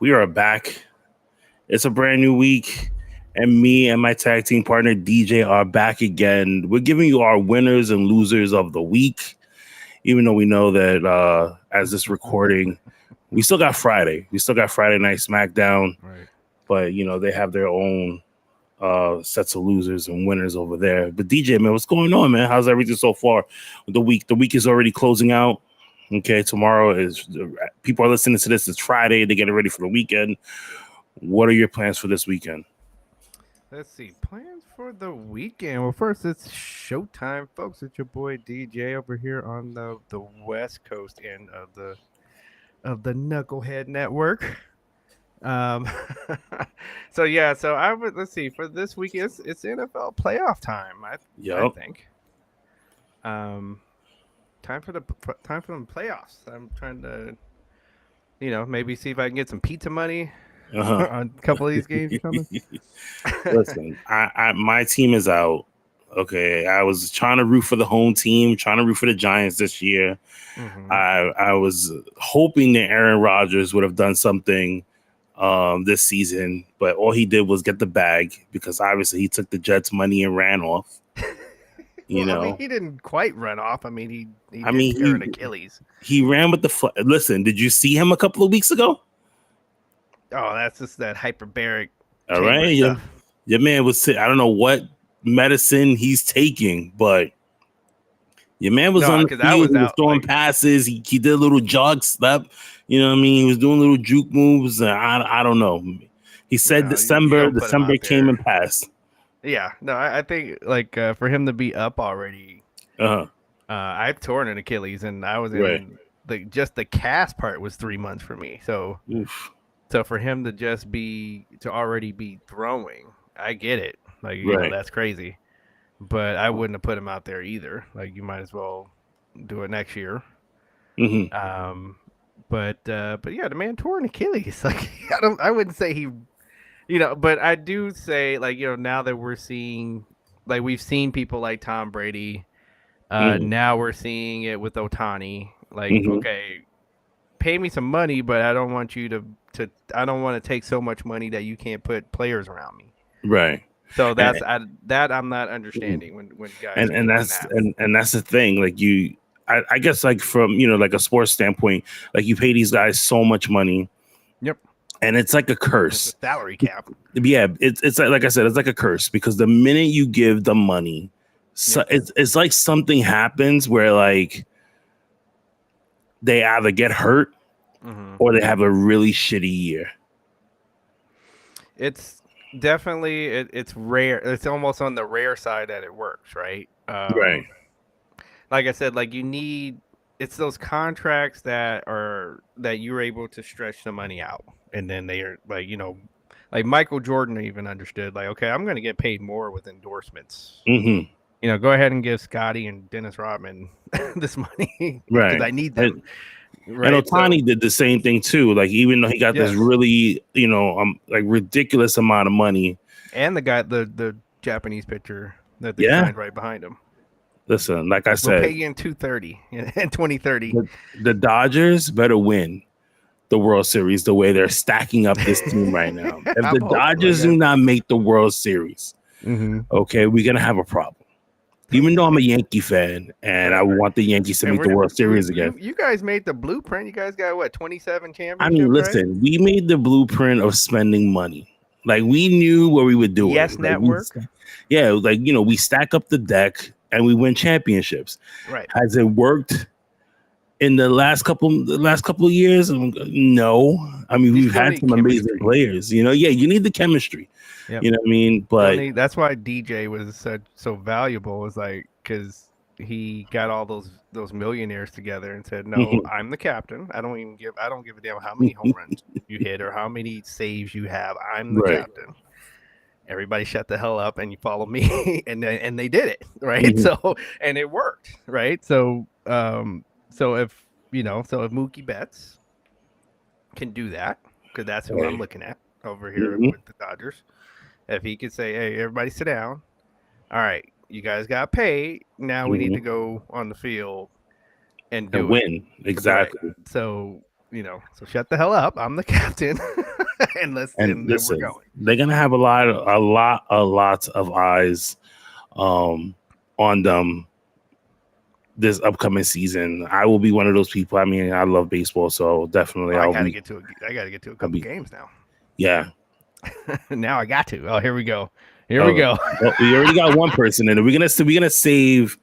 We are back. It's a brand new week, and me and my tag team partner DJ are back again. We're giving you our winners and losers of the week, even though we know that as this recording, we still got Friday. We still got Friday Night SmackDown, right? But they have their own sets of losers and winners over there. But DJ, man, what's going on, man? How's everything so far? The week is already closing out. Okay, tomorrow is people are listening to this. It's Friday. They're getting ready for the weekend. What are your plans for this weekend? Let's see. Plans for the weekend. Well, first it's showtime, folks. It's your boy DJ over here on the West Coast end of the Knucklehead Network. So I would let's see for this week. It's NFL playoff time. I think. Time for the playoffs. I'm trying to, maybe see if I can get some pizza money on a couple of these games coming. Listen, my team is out. Okay, I was trying to root for the home team, trying to root for the Giants this year. Mm-hmm. I was hoping that Aaron Rodgers would have done something this season, but all he did was get the bag because obviously he took the Jets' money and ran off. I mean, he didn't quite run off. I mean, he tear an Achilles. He ran with the Listen, did you see him a couple of weeks ago? Oh, that's just that hyperbaric. All right, your man was. I don't know what medicine he's taking, but your man was on the field. He was throwing passes. He did a little jog step. You know what I mean? He was doing little juke moves. I don't know. He said December came and passed. Yeah, no, I think for him to be up already, I've torn an Achilles, and I was in just the cast part was 3 months for me. So, so for him to already be throwing, I get it. That's crazy, but I wouldn't have put him out there either. You might as well do it next year. Mm-hmm. But yeah, the man tore an Achilles. I wouldn't say he. But I do say, now that we're seeing, we've seen people like Tom Brady. Now we're seeing it with Ohtani. Okay, pay me some money, but I don't want you to I don't want to take so much money that you can't put players around me. Right. So that's that I'm not understanding when guys and that's the thing. I guess from a sports standpoint, you pay these guys so much money. Yep. And it's like a curse. It's a salary cap. Yeah, it's like I said, it's like a curse because the minute you give the money, it's like something happens where they either get hurt or they have a really shitty year. It's definitely it's rare. It's almost on the rare side that it works, right? Right. Like I said, it's those contracts that you're able to stretch the money out. And then they are Michael Jordan even understood, okay, I'm going to get paid more with endorsements. Mm-hmm. Go ahead and give Scotty and Dennis Rodman this money. Right. Because I need them. And Ohtani did the same thing too. Even though he got this really, ridiculous amount of money. And the guy, the Japanese pitcher that they signed right behind him. Listen, like I said, we'll pay you in 2030. In 2030. The Dodgers better win the World Series the way they're stacking up this team right now. If the Dodgers do not make the World Series, okay, we're gonna have a problem. Even though I'm a Yankee fan and I want the Yankees to make the World Series again. You guys made the blueprint. You guys got 27 championships? I mean, listen, we made the blueprint of spending money. We knew what we were doing. Yes, network. We stack up the deck and we win championships. Right. Has it worked in the last couple of years? No. I mean, we've had some amazing players. You need the chemistry. Yep. You know what I mean? But that's why DJ was so valuable. Was because he got all those millionaires together and said, "No, I'm the captain. I don't give a damn how many home runs you hit or how many saves you have. I'm the captain." Everybody shut the hell up and you follow me, and they did it, right? So and it worked, right? So so if so if Mookie Betts can do that, because that's who I'm looking at over here with the Dodgers. If he could say, "Hey, everybody, sit down. All right, you guys got paid. Now we need to go on the field and do win." Exactly. Right. So so shut the hell up. I'm the captain, and listen, we're going. they're gonna have a lot of eyes on them this upcoming season. I will be one of those people. I mean, I love baseball, so definitely I gotta get to a couple games now. Yeah. Now I got to. Oh, here we go. Here we go. Well, we already got one person in it. We're gonna save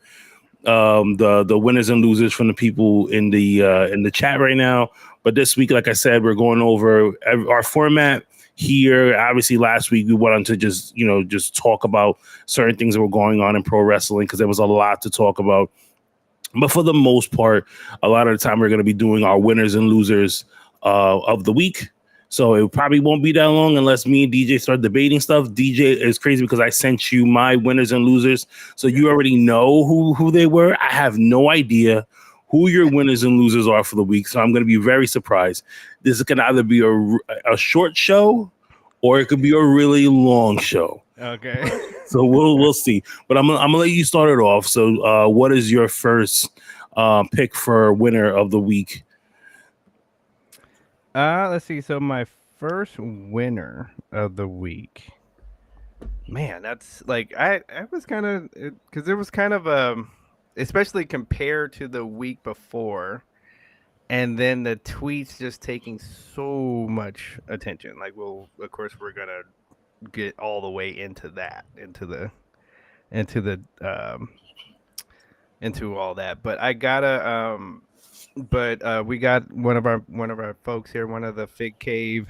the winners and losers from the people in the chat right now. But this week, like I said, we're going over our format here. Obviously, last week we wanted to just talk about certain things that were going on in pro wrestling because there was a lot to talk about. But for the most part, a lot of the time we're going to be doing our winners and losers of the week. So it probably won't be that long unless me and DJ start debating stuff. DJ is crazy because I sent you my winners and losers. So you already know who they were. I have no idea who your winners and losers are for the week. So I'm going to be very surprised. This can either be a short show or it could be a really long show. Okay. So we'll see. But I'm gonna let you start it off. So what is your first pick for winner of the week? Let's see. So my first winner of the week, man, that's like I was kind of because it was kind of especially compared to the week before, and then the tweets just taking so much attention. Like, well, of course we're gonna get all the way into that, into all that. But I gotta we got one of our folks here, one of the Fig Cave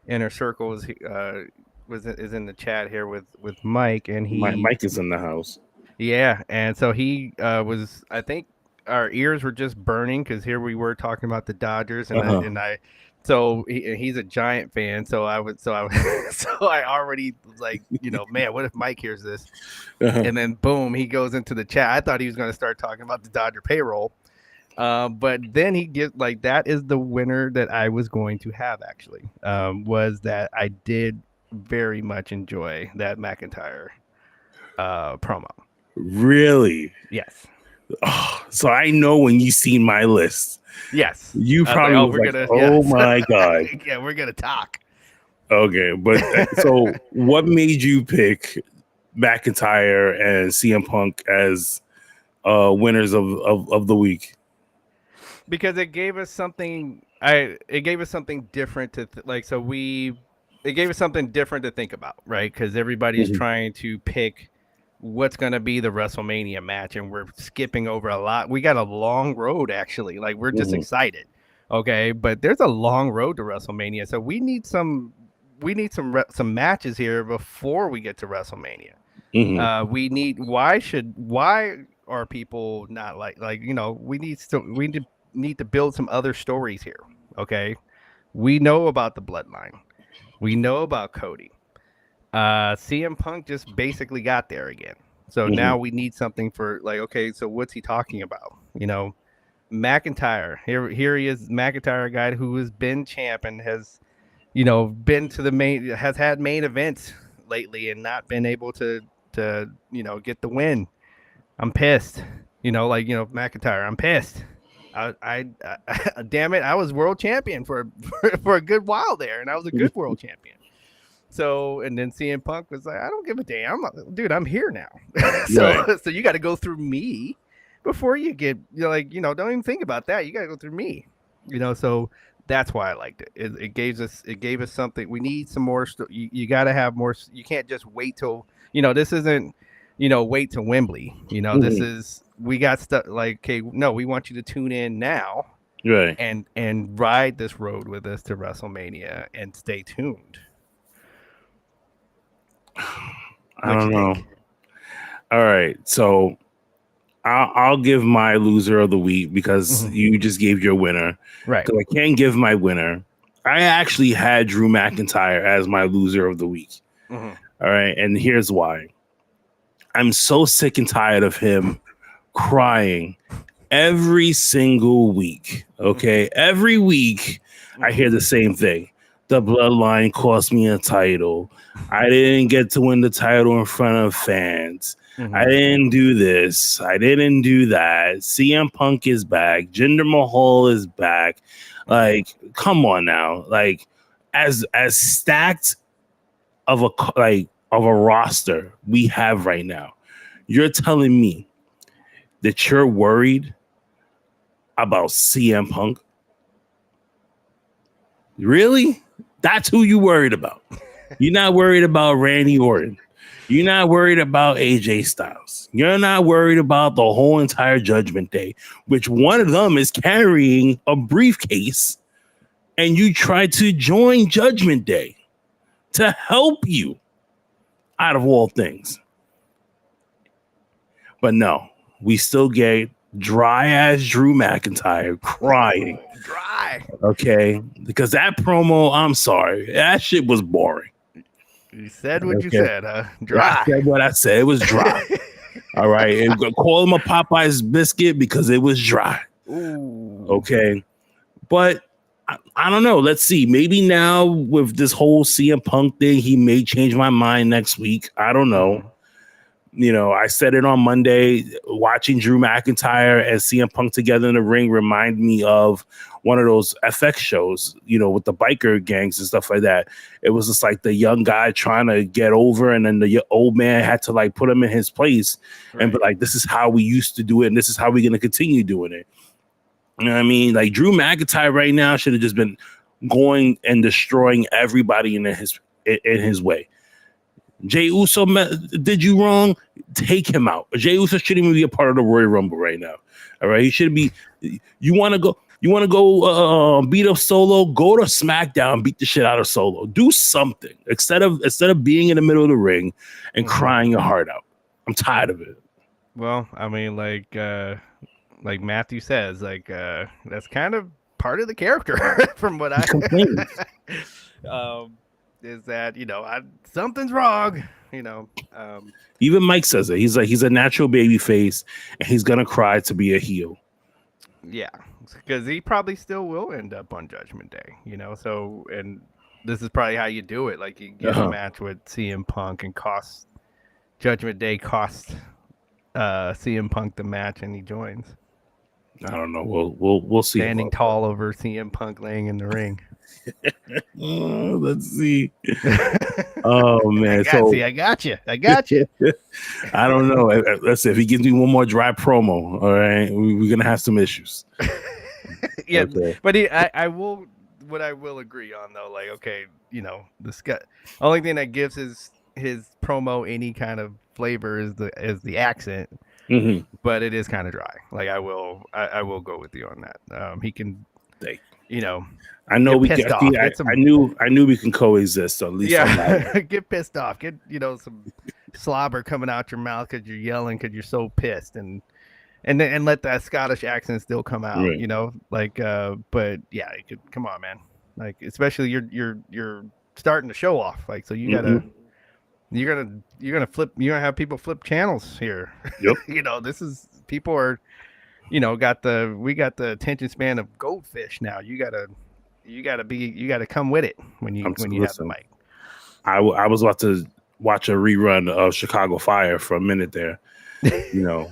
inner circles is in the chat here with Mike, and Mike is in the house. Yeah, and so he was, I think our ears were just burning because here we were talking about the Dodgers, and so he's a Giant fan, so I already was like, man, what if Mike hears this? And then boom, he goes into the chat. I thought he was going to start talking about the Dodger payroll. But then he gets like, that is the winner that I was going to have actually, was that I did very much enjoy that McIntyre promo. Really? Yes. Oh, so I know when you seen my list. Yes. You probably my God. Yeah, we're going to talk. Okay, but so what made you pick McIntyre and CM Punk as winners of the week? Because it gave us something. It gave us something different to it gave us something different to think about, right? Because everybody's trying to pick what's going to be the WrestleMania match, and we're skipping over a lot. We got a long road, actually. Like, we're just excited, okay? But there's a long road to WrestleMania, so we need some matches here before we get to WrestleMania. We need. Why are people not we need to build some other stories here, okay? We know about the Bloodline. We know about Cody. CM Punk just basically got there again. So now we need something for okay, so what's he talking about? McIntyre. Here he is, McIntyre, guy who has been champ and has, been to has had main events lately and not been able to get the win. I'm pissed. McIntyre, I'm pissed. I damn it, I was world champion for a good while there, and I was a good world champion. So, and then CM Punk was like, I don't give a damn, dude, I'm here now. So you got to go through me before you get, don't even think about that. You got to go through me, so that's why I liked it. It gave us something. We need some more. You got to have more. You can't just wait till, this isn't, wait till Wembley. This is, we got stuff like, okay, no, we want you to tune in now. Right. And ride this road with us to WrestleMania and stay tuned. I don't know. All right. So I'll give my loser of the week because you just gave your winner. Right. Because I can't give my winner. I actually had Drew McIntyre as my loser of the week. All right. And here's why. I'm so sick and tired of him crying every single week. Okay. Every week I hear the same thing. The bloodline cost me a title. I didn't get to win the title in front of fans. I didn't do this. I didn't do that. CM Punk is back. Jinder Mahal is back. Like, come on now. Like, as stacked of a roster we have right now, you're telling me that you're worried about CM Punk? Really? That's who you worried about. You're not worried about Randy Orton. You're not worried about AJ Styles. You're not worried about the whole entire Judgment Day, which one of them is carrying a briefcase, and you try to join Judgment Day to help you out of all things. But no, we still get dry ass Drew McIntyre crying. Dry. Okay. Because that promo, I'm sorry, that shit was boring. You said what you said, huh? Dry. I said what I said. It was dry. All right. And call him a Popeye's biscuit because it was dry. Ooh. Okay. But I don't know. Let's see. Maybe now with this whole CM Punk thing, he may change my mind next week. I don't know. You know, I said it on Monday, watching Drew McIntyre and CM Punk together in the ring remind me of one of those FX shows, you know, with the biker gangs and stuff like that. It was just like the young guy trying to get over, and then the old man had to like put him in his place and be like, this is how we used to do it, and this is how we're going to continue doing it. You know what I mean? Like, Drew McIntyre right now should have just been going and destroying everybody in his way. Jey Uso did you wrong. Take him out. Jey Uso shouldn't even be a part of the Royal Rumble right now. All right, he should be. You want to go beat up Solo? Go to SmackDown, beat the shit out of Solo. Do something instead of being in the middle of the ring and crying your heart out. I'm tired of it. Well, I mean, like Matthew says, that's kind of part of the character from what I complain. Is that, you know, something's wrong, you know. Even Mike says it. He's like, he's a natural baby face, and he's gonna cry to be a heel. Yeah, because he probably still will end up on Judgment Day, you know. So, and this is probably how you do it. Like, you get a match with CM Punk and cost Judgment Day, cost CM Punk the match, and he joins. I don't know. We'll see. Standing tall over CM Punk laying in the ring. Let's see. Oh man, I got you. I don't know. Let's see if he gives me one more dry promo. All right, we're gonna have some issues. Yeah, okay. But I will. What I will agree on though, like, okay, you know, this guy. Only thing that gives his promo any kind of flavor is the accent. But it is kind of dry. Like, I will go with you on that. He can, you know. I know we can. I knew we can coexist. So at least get pissed off. Get, you know, some slobber coming out your mouth because you're yelling because you're so pissed, and let that Scottish accent still come out. Right. You know, like. But yeah, you could, come on, man. Like, especially you're starting to show off. Like, so you gotta. You're gonna have people flip channels here. Yep. You know, people are, you know, we got the attention span of goldfish now. You gotta come with it when you have the mic. I was about to watch a rerun of Chicago Fire for a minute there. You know.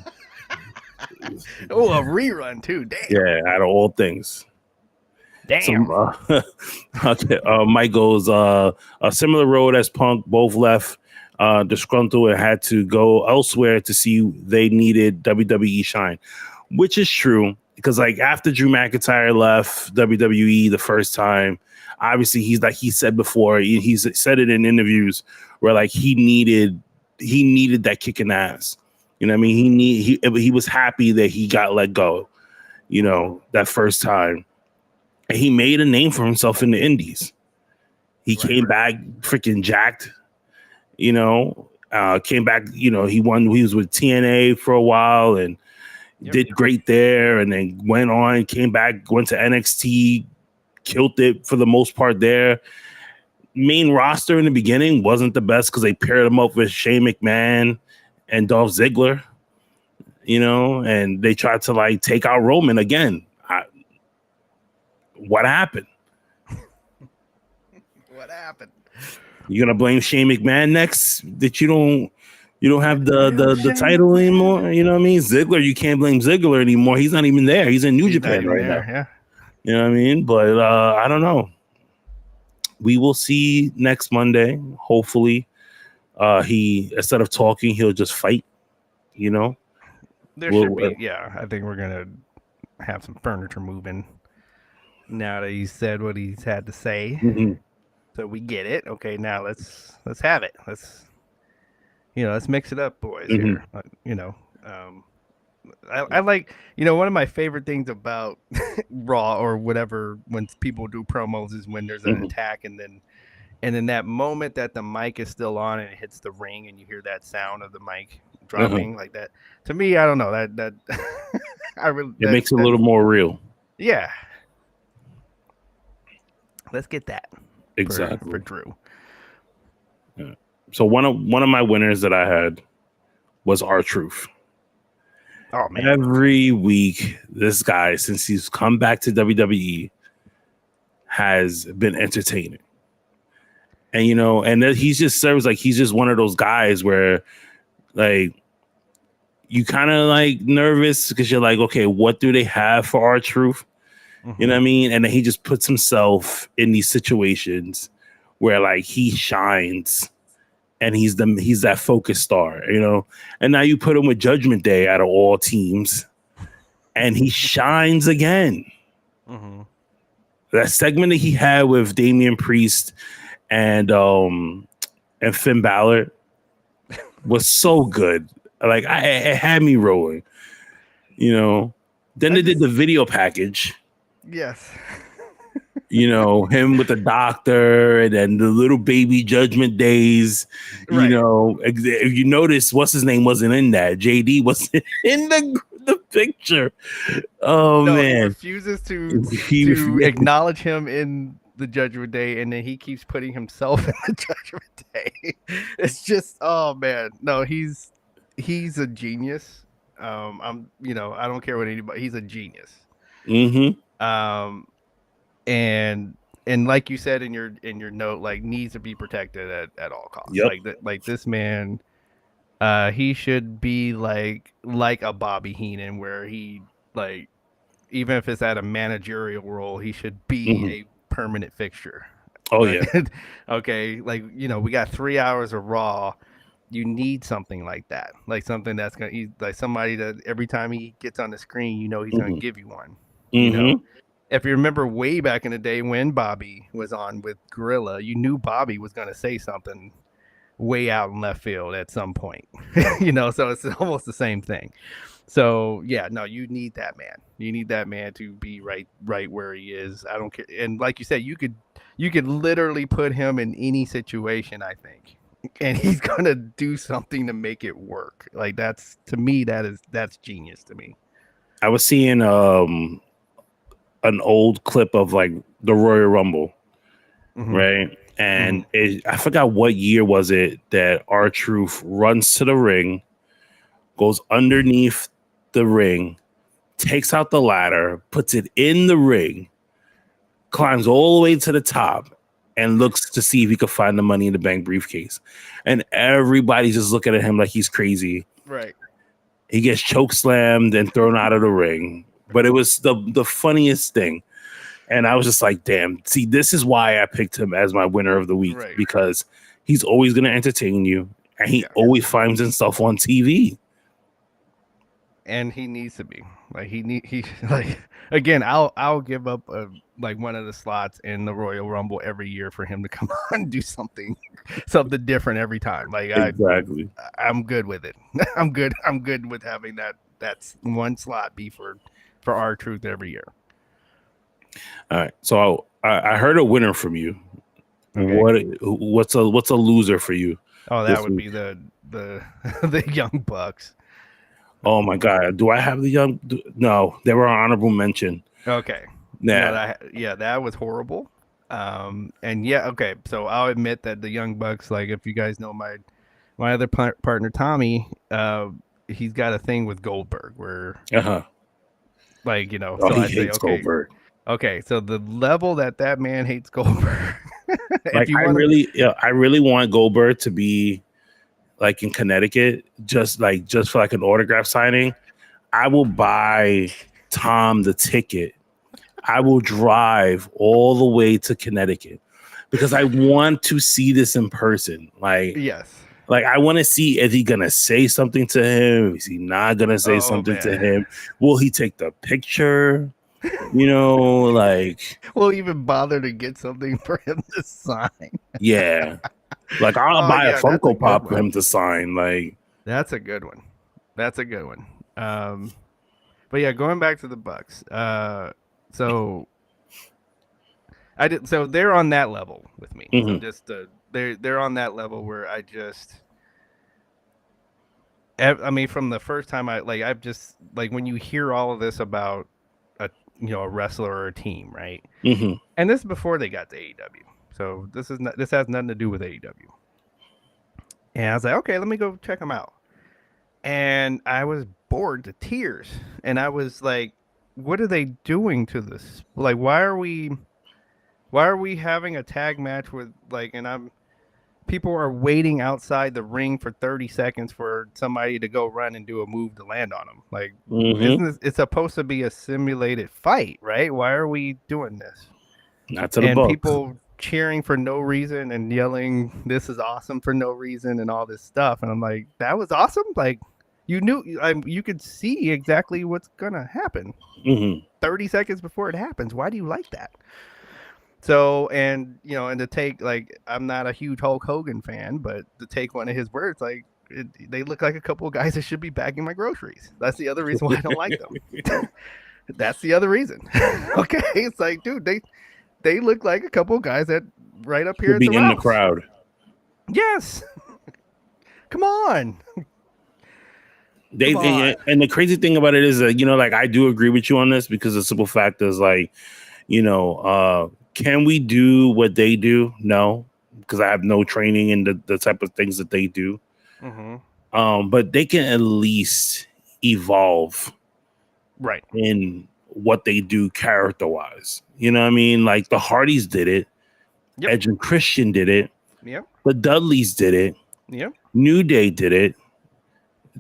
Oh, a rerun too. Damn. Yeah, out of all things. Damn. Okay. Mike goes a similar road as Punk. Both left disgruntled and had to go elsewhere to see they needed WWE shine, which is true. Because, like, after Drew McIntyre left WWE the first time, obviously he's, like he said before, he's said it in interviews where, like, he needed that kicking ass. You know what I mean? He was happy that he got let go, you know, that first time. And he made a name for himself in the indies. He came back freaking jacked, you know, came back, you know, he was with TNA for a while, and did great there, and then went on, came back, went to NXT, killed it for the most part there. Main roster in the beginning wasn't the best because they paired him up with Shane McMahon and Dolph Ziggler, and they tried to like take out Roman again. What happened? What happened? You gonna blame Shane McMahon next that you don't have the title anymore? You know what I mean? Ziggler, you can't blame Ziggler anymore. He's not even there. He's in New Japan right now. Yeah. You know what I mean? But I don't know. We will see next Monday. Hopefully, he instead of talking, he'll just fight. There should be. Yeah, I think we're gonna have some furniture moving now that he's said what he's had to say. Mm-hmm. So we get it. Okay, now let's have it. Let's mix it up, boys. Here. I like, one of my favorite things about Raw or whatever when people do promos is when there's an attack and then that moment that the mic is still on and it hits the ring and you hear that sound of the mic dropping like that. To me, I don't know that it makes it a little more real. Yeah. Let's get that. Exactly. For Drew. Yeah. So one of my winners that I had was R-Truth. Oh man! Every week, this guy, since he's come back to WWE, has been entertaining. And and he's just serves like he's just one of those guys where, like, you kind of like nervous because you're like, okay, what do they have for R-Truth? You know what I mean? And then he just puts himself in these situations where like he shines. And he's that focus star, And now you put him with Judgment Day out of all teams, and he shines again. Mm-hmm. That segment that he had with Damian Priest and Finn Balor was so good. Like it had me rolling, Then they did the video package. Yes. Him with the doctor and then the little baby Judgment Days, right. If you notice, what's his name wasn't in that. JD wasn't in the picture. Oh, no, man. He refuses to acknowledge him in the Judgment Day, and then he keeps putting himself in the Judgment Day. It's just, oh, man. No, he's a genius. I don't care what anybody, he's a genius. Mm-hmm. And like you said in your note, like needs to be protected at all costs. Yep. Like this man, he should be like a Bobby Heenan, where he like even if it's at a managerial role, he should be a permanent fixture. Oh yeah. Okay, like we got 3 hours of Raw. You need something like that, like something that's like somebody that every time he gets on the screen, he's gonna give you one. If you remember way back in the day when Bobby was on with Gorilla, you knew Bobby was going to say something way out in left field at some point, so it's almost the same thing. So yeah, no, you need that man. You need that man to be right where he is. I don't care. And like you said, you could literally put him in any situation, I think, and he's going to do something to make it work. Like that's genius to me. I was seeing, an old clip of like the Royal Rumble, right? And I forgot what year was it that R-Truth runs to the ring, goes underneath the ring, takes out the ladder, puts it in the ring, climbs all the way to the top, and looks to see if he could find the Money in the Bank briefcase. And everybody's just looking at him like he's crazy. Right. He gets choke slammed and thrown out of the ring. But it was the funniest thing. And I was just like, damn, see, this is why I picked him as my winner of the week, because he's always going to entertain you. And he always finds himself on TV. And he needs to be again, I'll give up one of the slots in the Royal Rumble every year for him to come on and do something different every time. Like exactly. I'm good with it. I'm good with having that's one slot be for R-Truth every year. All right. So I heard a winner from you. Okay. What's a loser for you? Oh, that would be the Young Bucks. Oh my God. Do I have the young? No, they were an honorable mention. Okay. Yeah. No, that was horrible. And yeah, okay. So I'll admit that the Young Bucks, like if you guys know my other partner Tommy, he's got a thing with Goldberg where like, Oh, so he I say, hates Goldberg. Okay, so the level that man hates Goldberg. Like I really want Goldberg to be like in Connecticut, just for like an autograph signing. I will buy Tom the ticket. I will drive all the way to Connecticut because I want to see this in person. Like, yes. Like, I want to see, is he going to say something to him? Is he not going to say something to him? Will he take the picture? Like... We'll even bother to get something for him to sign. Yeah. Like, I'll buy a Funko Pop for him to sign. Like... That's a good one. But yeah, going back to the Bucks. So they're on that level with me. Mm-hmm. So just they're on that level where from the first time I've just when you hear all of this about a wrestler or a team, right? Mm-hmm. And this is before they got to AEW. So this has nothing to do with AEW. And I was like, okay, let me go check them out. And I was bored to tears. And I was like, what are they doing to this? Like, why are we having a tag match with people are waiting outside the ring for 30 seconds for somebody to go run and do a move to land on them? Like, it's supposed to be a simulated fight, right? Why are we doing this? Not to the Bucks. People cheering for no reason and yelling, "This is awesome" for no reason and all this stuff. And I'm like, that was awesome. Like, you could see exactly what's gonna happen 30 seconds before it happens. Why do you like that? So, and to take, I'm not a huge Hulk Hogan fan, but to take one of his words, they look like a couple of guys that should be bagging my groceries. That's the other reason why I don't like them. That's the other reason. Okay, it's like, dude, they look like a couple of guys that right up here should be in the crowd. Yes. Come on. And the crazy thing about it is that I do agree with you on this, because the simple fact is can we do what they do? No, because I have no training in the type of things that they do. Mm-hmm. But they can at least evolve, right, in what they do character wise. You know what I mean? Like the Hardys did it. Yep. Edge and Christian did it. Yep. The Dudleys did it. Yep. New Day did it.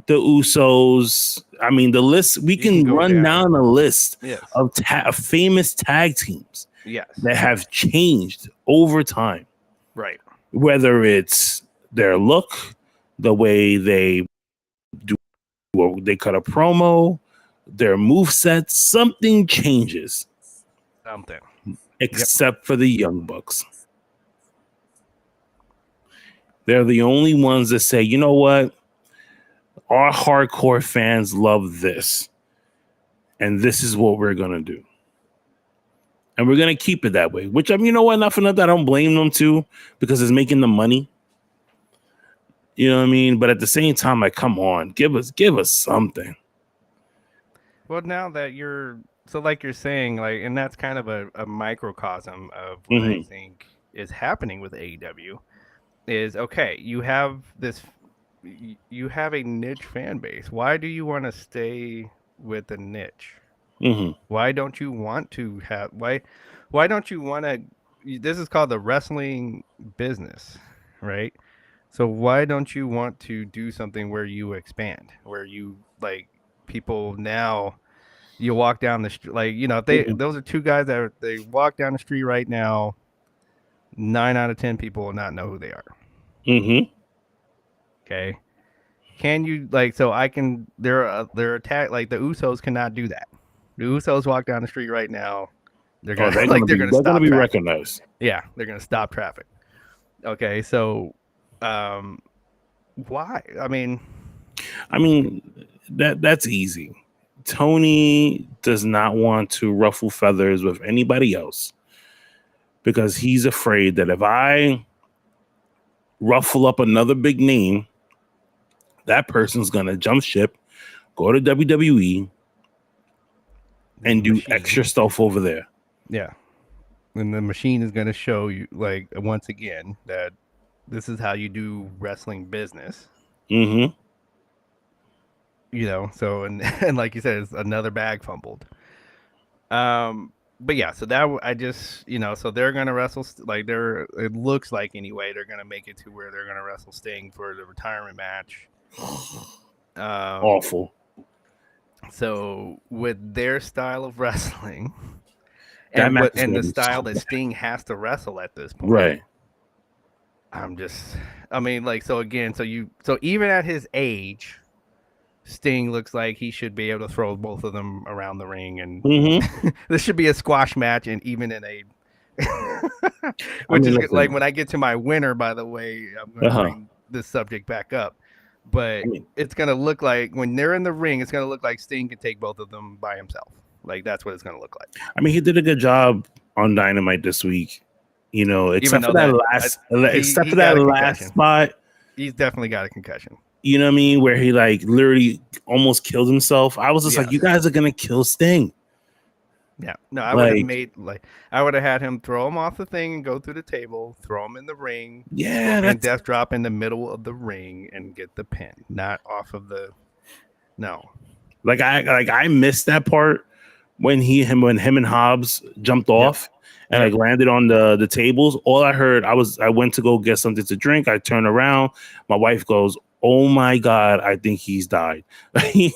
The Usos. I mean, the list, we can run down a list of famous tag teams that have changed over time. Right. Whether it's their look, the way they do, or they cut a promo, their moveset, something changes. Something. Except for the Young Bucks. They're the only ones that say, you know what? Our hardcore fans love this. And this is what we're going to do. And we're going to keep it that way. Which, you know what? Not for nothing, I don't blame them too, because it's making them money. You know what I mean? But at the same time, come on, give us something. Well, now that you're saying, and that's kind of a microcosm of what I think is happening with AEW is, okay, you have a niche fan base. Why do you want to stay with a niche? Mm-hmm. Why don't you want to why don't you want to, this is called the wrestling business, right? So why don't you want to do something where you expand, where you people now, you walk down the street, if those are two guys that they walk down the street right now, 9 out of 10 people will not know who they are. Mm-hmm. Okay. Can you they're attacked, the Usos cannot do that. The Usos walk down the street right now, they're gonna be recognized. Yeah, they're gonna stop traffic. Okay, so why? I mean that's easy. Tony does not want to ruffle feathers with anybody else, because he's afraid that if I ruffle up another big name, that person's going to jump ship, Go to WWE and do extra stuff over there. Yeah. And the machine is going to show you, like, once again, that this is how you do wrestling business. Mm-hmm. You know, so, and like you said, it's another bag fumbled. But yeah, so that I just, you know, so they're gonna wrestle, like, it looks like anyway they're gonna make it to where they're gonna wrestle Sting for the retirement match. Awful. So with their style of wrestling, and the style that Sting has to wrestle at this point, right? I mean, like, so again, so even at his age, Sting looks like he should be able to throw both of them around the ring, and this should be a squash match, and even in a which is listen, like when I get to my winner, by the way, I'm going to bring this subject back up, but it's going to look like when they're in the ring, it's going to look like Sting can take both of them by himself. Like, that's what it's going to look like. I mean, he did a good job on Dynamite this week, you know, except for that last spot. He's definitely got a concussion. You know what I mean? Where he like literally almost killed himself. I was just like, you guys are gonna kill Sting. Yeah, no, I would have had him throw him off the thing and go through the table, throw him in the ring, and death drop in the middle of the ring and get the pin, not off of the. No, I missed that part when him and Hobbs jumped off and like landed on the tables. All I heard, I went to go get something to drink. I turn around, my wife goes, "Oh my God, I think he's died." And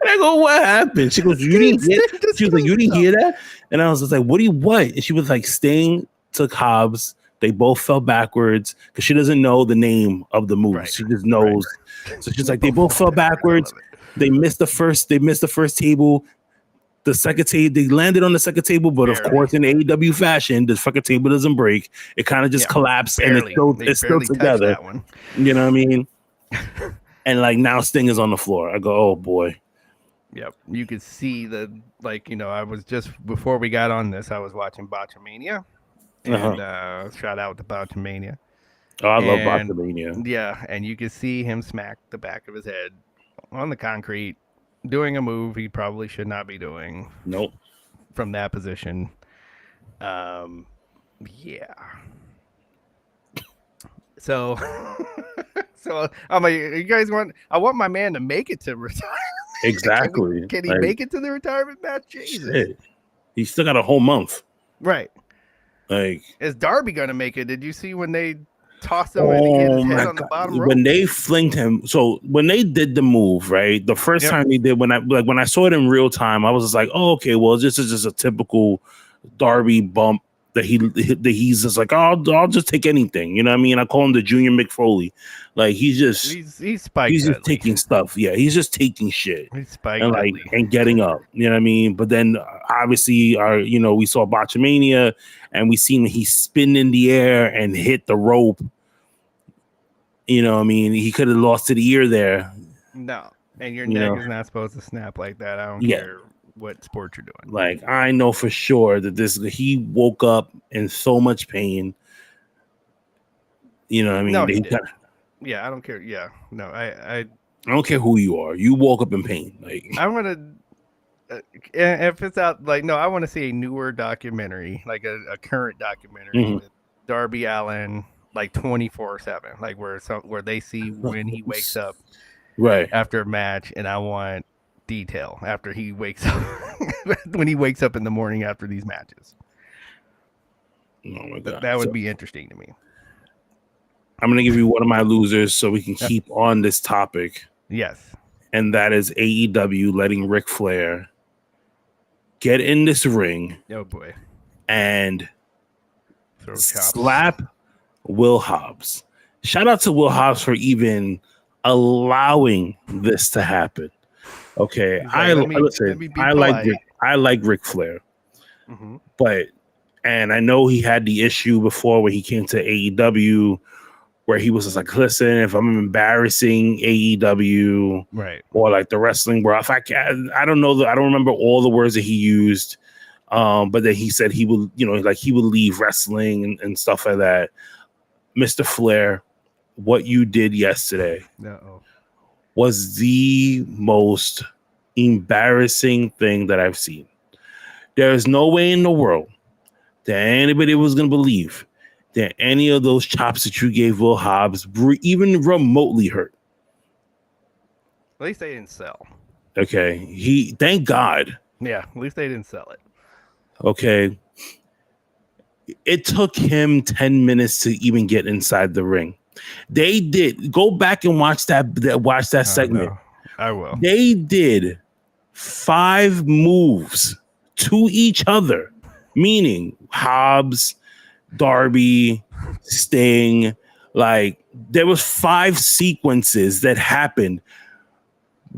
I go, "What happened?" She goes, "You didn't hear?" She was like, "You didn't hear that?" And I was just like, "What? And she was like, Sting took Hobbs. They both fell backwards because she doesn't know the name of the move. Right. She just knows. Right. So she's like, they both fell backwards. They missed the first table. The second table, they landed on the second table, but of course, in AEW fashion, the fucking table doesn't break. It kind of just collapsed, and it's still together. That one. You know what I mean? And like now, Sting is on the floor. I go, oh boy. Yep, you could see I was just before we got on this, I was watching Botchamania, and shout out to Botchamania. Oh, I love Botchamania. Yeah, and you could see him smack the back of his head on the concrete, doing a move he probably should not be doing. Nope. From that position. Yeah. So I'm like, you guys I want my man to make it to retirement. Exactly. Can he make it to the retirement match? Jesus. Shit. He's still got a whole month. Right. Like, is Darby gonna make it? Did you see when they tossed him and he hit his head on the bottom rope? When they flinged him, so when they did the move, right? The first time they did, when I saw it in real time, I was just like, oh, okay, well, this is just a typical Darby bump that he's just like, oh, I'll just take anything. You know what I mean? I call him the Junior Mick Foley. Like he's spiked. He's just taking stuff. Yeah, he's just taking shit. He's spiked and getting up. You know what I mean? But then obviously we saw Botchamania and we seen he spin in the air and hit the rope. You know what I mean? He could have lost to the ear there. No. And your neck is not supposed to snap like that. I don't care what sport you're doing. Like, I know for sure that he woke up in so much pain. You know what I mean? No, he did. Yeah, I don't care. Yeah. No, I don't care who you are. You woke up in pain. Like, I'm going to if it's out, like, no, I want to see a newer documentary, like a current documentary with Darby Allin, like 24/7, like where they see when he wakes up right after a match, and I want detail after he wakes up when he wakes up in the morning after these matches. Oh my God. That would be interesting to me. I'm going to give you one of my losers so we can keep on this topic. Yes. And that is AEW letting Ric Flair get in this ring. Oh boy. And slap Will Hobbs. Shout out to Will Hobbs for even allowing this to happen. Okay, I like Ric Flair, but I know he had the issue before when he came to AEW, where he was just like, listen, if I'm embarrassing AEW, right, or like the wrestling world, if I can, I don't know, I don't remember all the words that he used, but then he said he would, he would leave wrestling and stuff like that. Mr. Flair, what you did yesterday. Uh-oh. was the most embarrassing thing that I've seen. There is no way in the world that anybody was going to believe that any of those chops that you gave Will Hobbs were even remotely hurt. At least they didn't sell. Okay. Thank God. Yeah, at least they didn't sell it. Okay. It took him 10 minutes to even get inside the ring. They did. Go back and watch that segment. No, I will. They did 5 moves to each other, meaning Hobbs, Darby, Sting. Like, there was 5 sequences that happened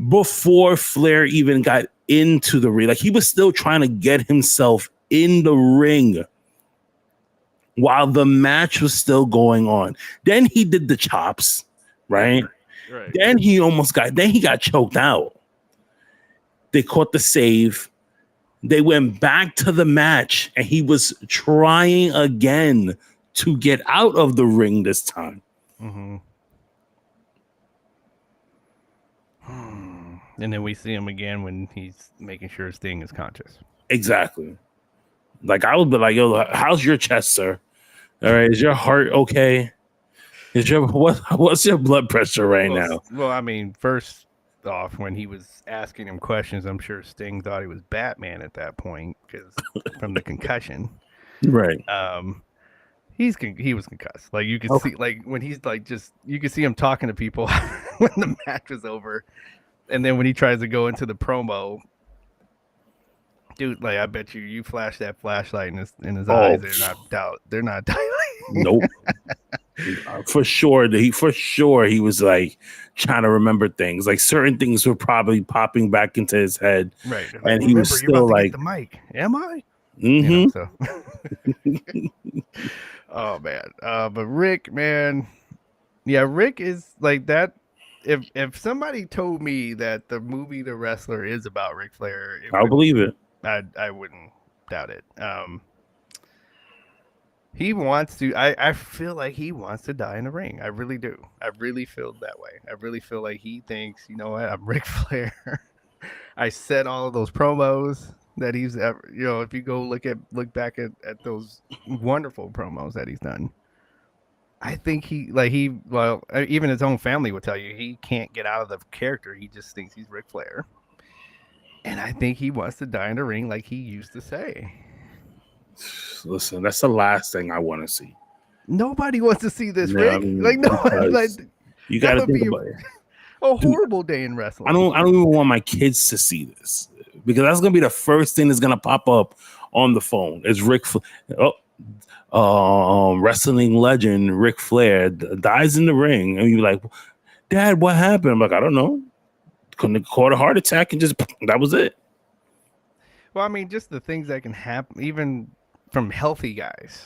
before Flair even got into the ring. Like, he was still trying to get himself in the ring while the match was still going on. Then he did the chops, right? Then he got choked out. They caught the save. They went back to the match, and he was trying again to get out of the ring this time. Mm-hmm. And then we see him again when he's making sure Sting is conscious. Exactly. Like, I would be like, yo, how's your chest, sir? All right, is your heart okay? What's your blood pressure right now? Well, I mean, first off, when he was asking him questions, I'm sure Sting thought he was Batman at that point because from the concussion, right? He was concussed. Like, you could see, like, when he's like, just you could see him talking to people when the match was over, and then when he tries to go into the promo. Dude, like, I bet you flash that flashlight in his eyes. They're not dilating. Nope. For sure, he was like trying to remember things. Like, certain things were probably popping back into his head, right? Like, and he was still like, "The mic, am I?" Mm-hmm. You know, so. Oh man, but Rick, man, yeah, Rick is like that. If somebody told me that the movie The Wrestler is about Ric Flair, I'll believe it. I wouldn't doubt it. He wants to. I feel like he wants to die in the ring. I really do. I really feel that way. I really feel like he thinks, you know what, I'm Ric Flair. I said all of those promos that he's ever. You know, if you go look back at those wonderful promos that he's done. I think even his own family would tell you he can't get out of the character. He just thinks he's Ric Flair. And I think he wants to die in the ring like he used to say. Listen, that's the last thing I want to see. Nobody wants to see this, Rick. I mean, like, no, like, you got to think about it. A horrible day in wrestling. I don't even want my kids to see this because that's gonna be the first thing that's gonna pop up on the phone. Is wrestling legend Ric Flair dies in the ring, and you're like, Dad, what happened? I'm like, I don't know. Couldn't have caught a heart attack and just that was it. Well, I mean, just the things that can happen, even from healthy guys.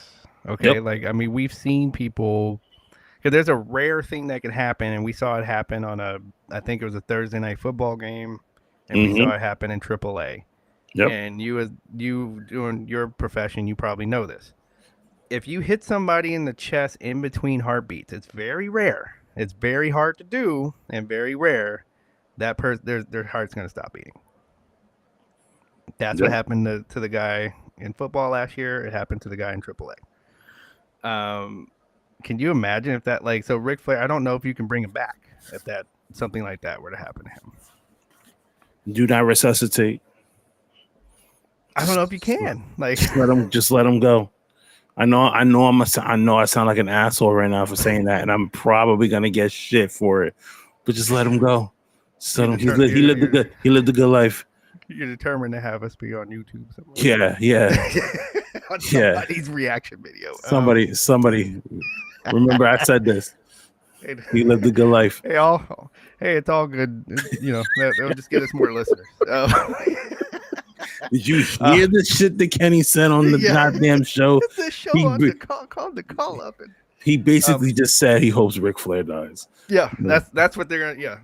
Okay, yep. Like, I mean, we've seen people, because there's a rare thing that can happen, and we saw it happen on I think it was a Thursday night football game, and we saw it happen in AAA. Yep. And you doing your profession, you probably know this. If you hit somebody in the chest in between heartbeats, it's very rare. It's very hard to do and very rare. That person, their heart's going to stop beating. That's what happened to the guy in football last year. It happened to the guy in AAA. Can you imagine if that, like, so Ric Flair, I don't know if you can bring him back if that something like that were to happen to him. Do not resuscitate. I don't know if you can. Like, just let him go. I know I sound like an asshole right now for saying that, and I'm probably gonna get shit for it. But just let him go. So he lived a good life. You're determined to have us be on YouTube somewhere. Yeah. On somebody's reaction video. Somebody. Remember, I said this. He lived a good life. Hey, it's all good. You know, that'll just get us more listeners. Did you hear the shit that Kenny said on the goddamn show? It's a show called The Call Up. And He basically just said he hopes Ric Flair dies. Yeah, that's what they're gonna. Yeah,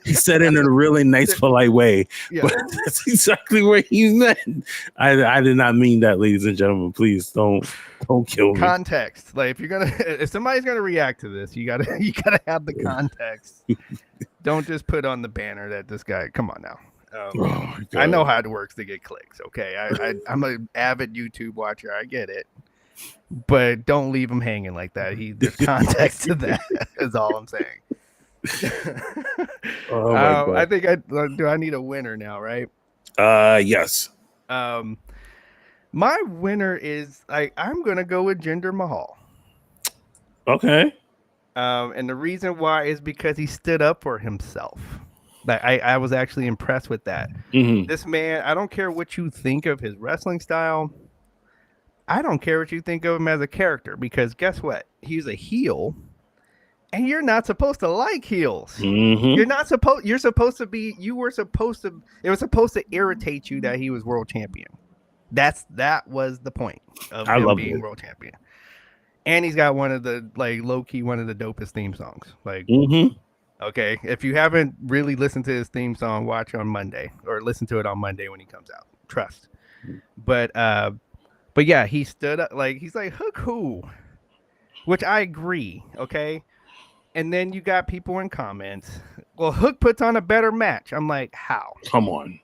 he said it in a really nice, polite way. Yeah. But that's exactly what he meant. I did not mean that, ladies and gentlemen. Please don't kill me. Context, like if somebody's gonna react to this, you gotta have the context. Don't just put on the banner that this guy. Come on now. I know how it works to get clicks. Okay, I'm an avid YouTube watcher. I get it. But don't leave him hanging like that. There's context to that. Is all I'm saying. I think I need a winner now, right? Yes. My winner is I'm gonna go with Jinder Mahal. Okay. And the reason why is because he stood up for himself. Like I was actually impressed with that. Mm-hmm. This man, I don't care what you think of his wrestling style. I don't care what you think of him as a character, because guess what? He's a heel, and you're not supposed to like heels. Mm-hmm. It was supposed to irritate you that he was world champion. That was the point of him being world champion. And he's got one of the low key one of the dopest theme songs. Okay, if you haven't really listened to his theme song, watch on Monday or listen to it on Monday when he comes out. Trust. But yeah, he stood up he's like, Hook who? Which I agree, okay? And then you got people in comments. Well, Hook puts on a better match. I'm like, how? Come on.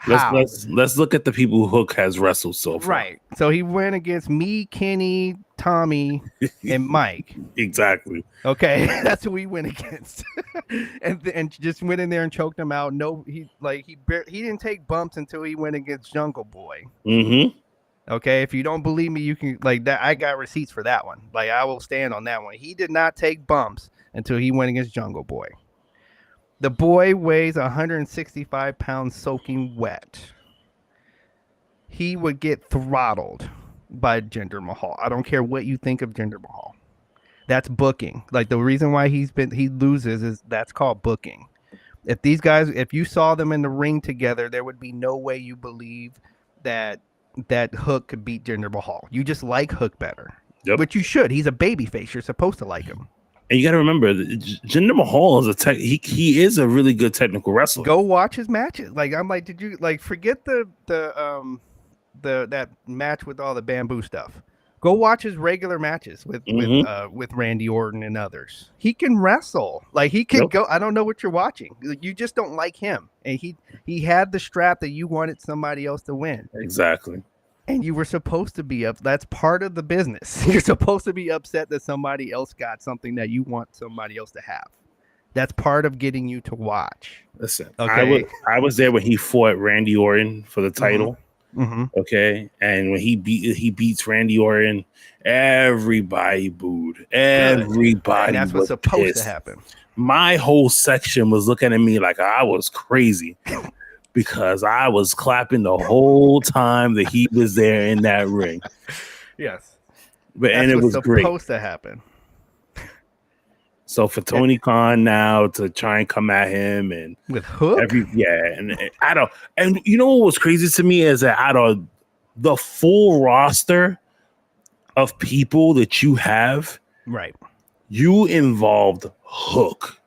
Let's look at the people who Hook has wrestled so far. Right. So he went against me, Kenny, Tommy, and Mike. Exactly. Okay, that's who he went against, and just went in there and choked him out. No, he didn't take bumps until he went against Jungle Boy. Mm-hmm. Okay, if you don't believe me, you can that. I got receipts for that one. I will stand on that one. He did not take bumps until he went against Jungle Boy. The boy weighs 165 pounds soaking wet. He would get throttled by Jinder Mahal. I don't care what you think of Jinder Mahal. That's booking. The reason why he loses is that's called booking. If these guys, if you saw them in the ring together, there would be no way you believe that Hook could beat Jinder Mahal. You just like Hook better. Yep. But you should. He's a babyface. You're supposed to like him. And you got to remember, Jinder Mahal is he is a really good technical wrestler. Go watch his matches. Did you forget the that match with all the bamboo stuff? Go watch his regular matches with Randy Orton and others. He can wrestle. He can go. I don't know what you're watching. You just don't like him. And he had the strap that you wanted somebody else to win. Exactly. And you were supposed to be up. That's part of the business. You're supposed to be upset that somebody else got something that you want somebody else to have. That's part of getting you to watch. Listen, okay? I was there when he fought Randy Orton for the title. Mm-hmm. Okay, and when he beats Randy Orton, everybody booed. Everybody. And that's what's supposed to happen. My whole section was looking at me like I was crazy because I was clapping the whole time that he was there in that ring. Yes, and it was great. Supposed to happen. So for Tony Khan now to try and come at him and with Hook, and you know what was crazy to me is that out of the full roster of people that you have, right, you involved Hook.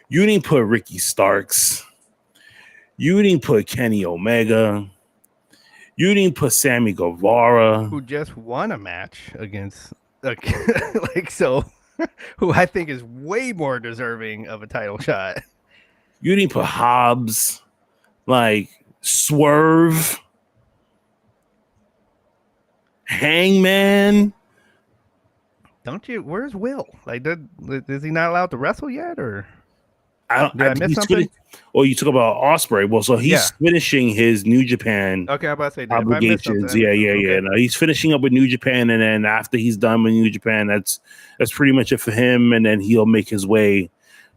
You didn't put Ricky Starks. You didn't put Kenny Omega. You didn't put Sammy Guevara, who just won a match against who I think is way more deserving of a title shot. You didn't put Hobbs, Swerve, Hangman. Don't you? Where's Will? Is he not allowed to wrestle yet, or did I miss something? You talk about Ospreay. Well, so he's finishing his New Japan. Okay, I'm about to say obligations. Yeah. No, he's finishing up with New Japan, and then after he's done with New Japan, that's pretty much it for him. And then he'll make his way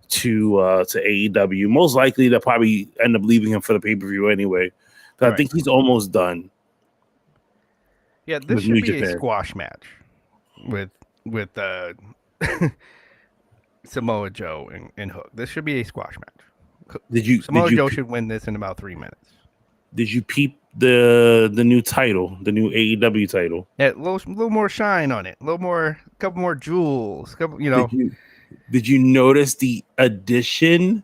to AEW. Most likely, they'll probably end up leaving him for the pay-per-view anyway. Right. I think he's almost done. Yeah, this should be a squash match with Samoa Joe and Hook. This should be a squash match. Samoa Joe should win this in about 3 minutes. Did you peep the new title, the new AEW title? Yeah, a little more shine on it, a couple more jewels, Did you notice the addition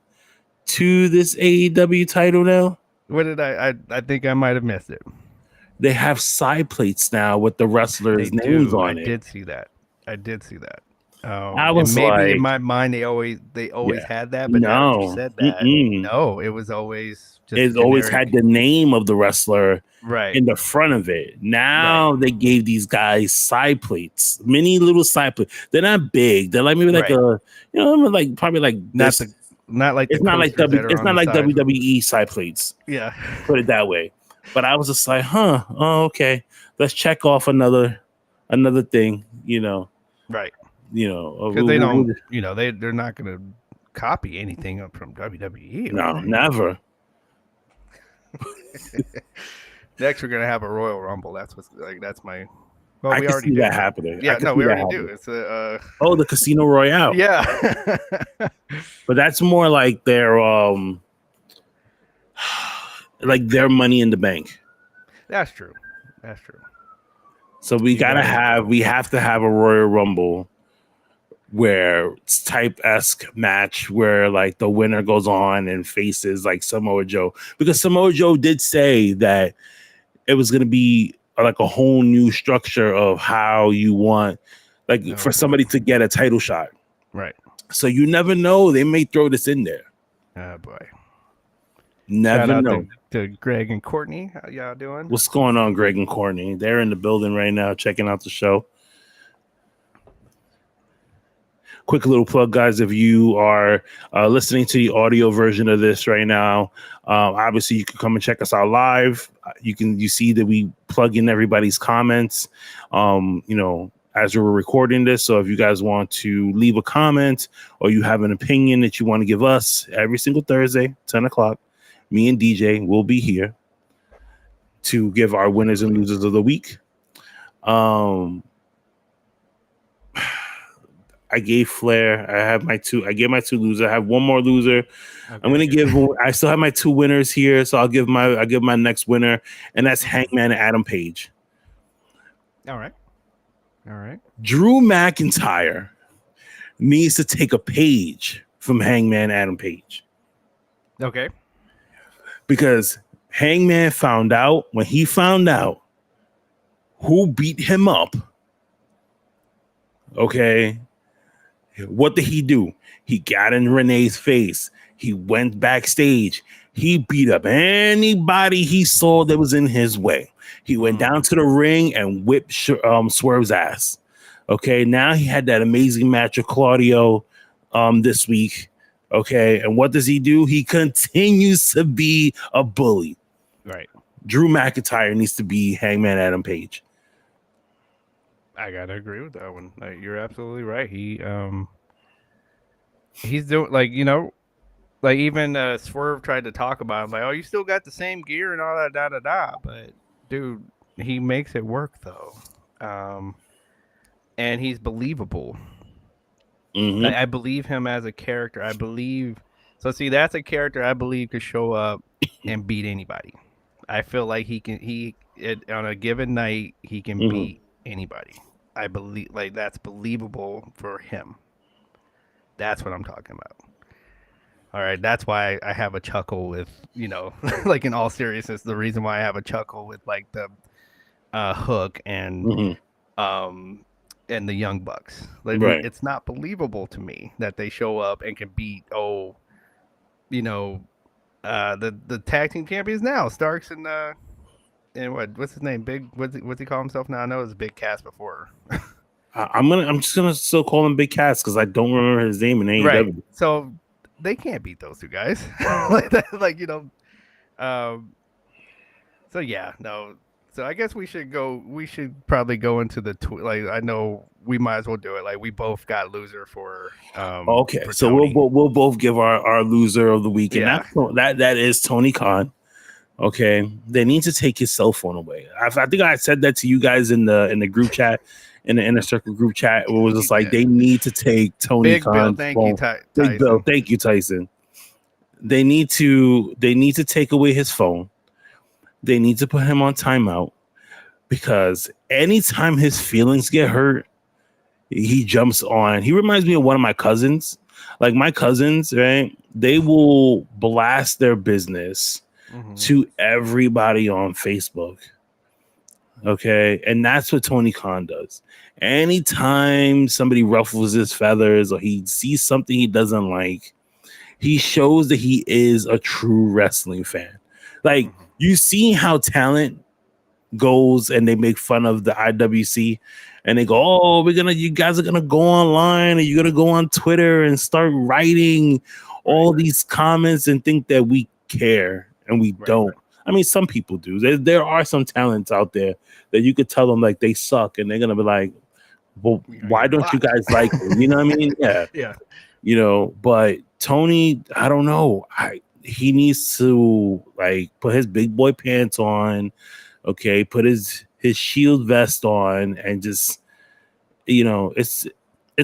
to this AEW title now? What did I think I might have missed it. They have side plates now with the wrestlers' names on it. I did see that. I was and maybe like, in my mind they always had that, but now that you said that, no, it was always just it generic. always had the name of the wrestler in the front of it. Now they gave these guys side plates, mini little side plates. They're not big. They're like maybe like like probably like not like it's not like WWE side plates. Yeah, put it that way. But I was just like, okay, let's check off another thing, right? Because they don't, they're not going to copy anything up from WWE. No, never. Next, we're gonna have a Royal Rumble. That's my. Well, we already see that happening. Yeah, no, we already do. It's the Casino Royale. Yeah, but that's more like their like their Money in the Bank. That's true. So we have to have a Royal Rumble where it's type-esque match where like the winner goes on and faces like Samoa Joe, because Samoa Joe did say that it was going to be like a whole new structure of how you want for somebody to get a title shot. Right. So you never know. They may throw this in there. Oh boy. Never know. To Greg and Courtney, how y'all doing? What's going on, Greg and Courtney? They're in the building right now, checking out the show. Quick little plug, guys. If you are listening to the audio version of this right now, obviously you can come and check us out live. You see that we plug in everybody's comments, as we're recording this. So if you guys want to leave a comment or you have an opinion that you want to give us, every single Thursday, 10 o'clock, me and DJ will be here to give our winners and losers of the week. I gave Flair. I gave my two losers. I have one more loser. Okay. I'm gonna give. I still have my two winners here, so I'll give my next winner, and that's Hangman and Adam Page. All right. Drew McIntyre needs to take a page from Hangman Adam Page. Okay. Because Hangman found out who beat him up. Okay. What did he do? He got in Renee's face. He went backstage. He beat up anybody he saw that was in his way. He went down to the ring and whipped Swerve's ass. Okay, now he had that amazing match with Claudio this week. Okay, and what does he do? He continues to be a bully. Right. Drew McIntyre needs to be Hangman Adam Page. I gotta agree with that one. You're absolutely right. He's doing even Swerve tried to talk about him, like, oh, you still got the same gear and all that, but dude, he makes it work though, and he's believable. Mm-hmm. I believe him as a character. That's a character I believe could show up and beat anybody. I feel like on a given night he can beat anybody. I believe that's believable for him. That's what I'm talking about. All right, that's why I have a chuckle with, like in all seriousness, the reason why I have a chuckle with like the Hook and and the Young Bucks. Like, right. It's not believable to me that they show up and can beat the tag team champions now, Starks and what's his name? What's he call himself now? I know it was Big Cass before. I'm just gonna still call him Big Cass because I don't remember his name in AEW. Right. So they can't beat those two guys. So yeah, no. So I guess we should probably go into the I know we might as well do it. Like, we both got loser for okay. For so we'll both give our loser of the week, and that is Tony Khan. Okay, they need to take his cell phone away. I think I said that to you guys in the group chat, in the Inner Circle group chat. It was just like they need to take Tony Khan's phone. Big Bill, thank you, Tyson. They need to take away his phone. They need to put him on timeout because anytime his feelings get hurt, he jumps on. He reminds me of one of my cousins. Like my cousins, right? They will blast their business to everybody on Facebook. Okay. And that's what Tony Khan does. Anytime somebody ruffles his feathers or he sees something he doesn't like, he shows that he is a true wrestling fan. Like you see how talent goes and they make fun of the IWC and they go, oh, you guys are gonna go online and you're gonna go on Twitter and start writing all these comments and think that we care, and we don't. I mean, some people do. There are some talents out there that you could tell them like they suck and they're gonna be like, well, why don't you guys like them? You know what I mean? Yeah. Yeah. You know, but Tony, I don't know. He needs to like put his big boy pants on, okay, put his shield vest on, and just, you know, it's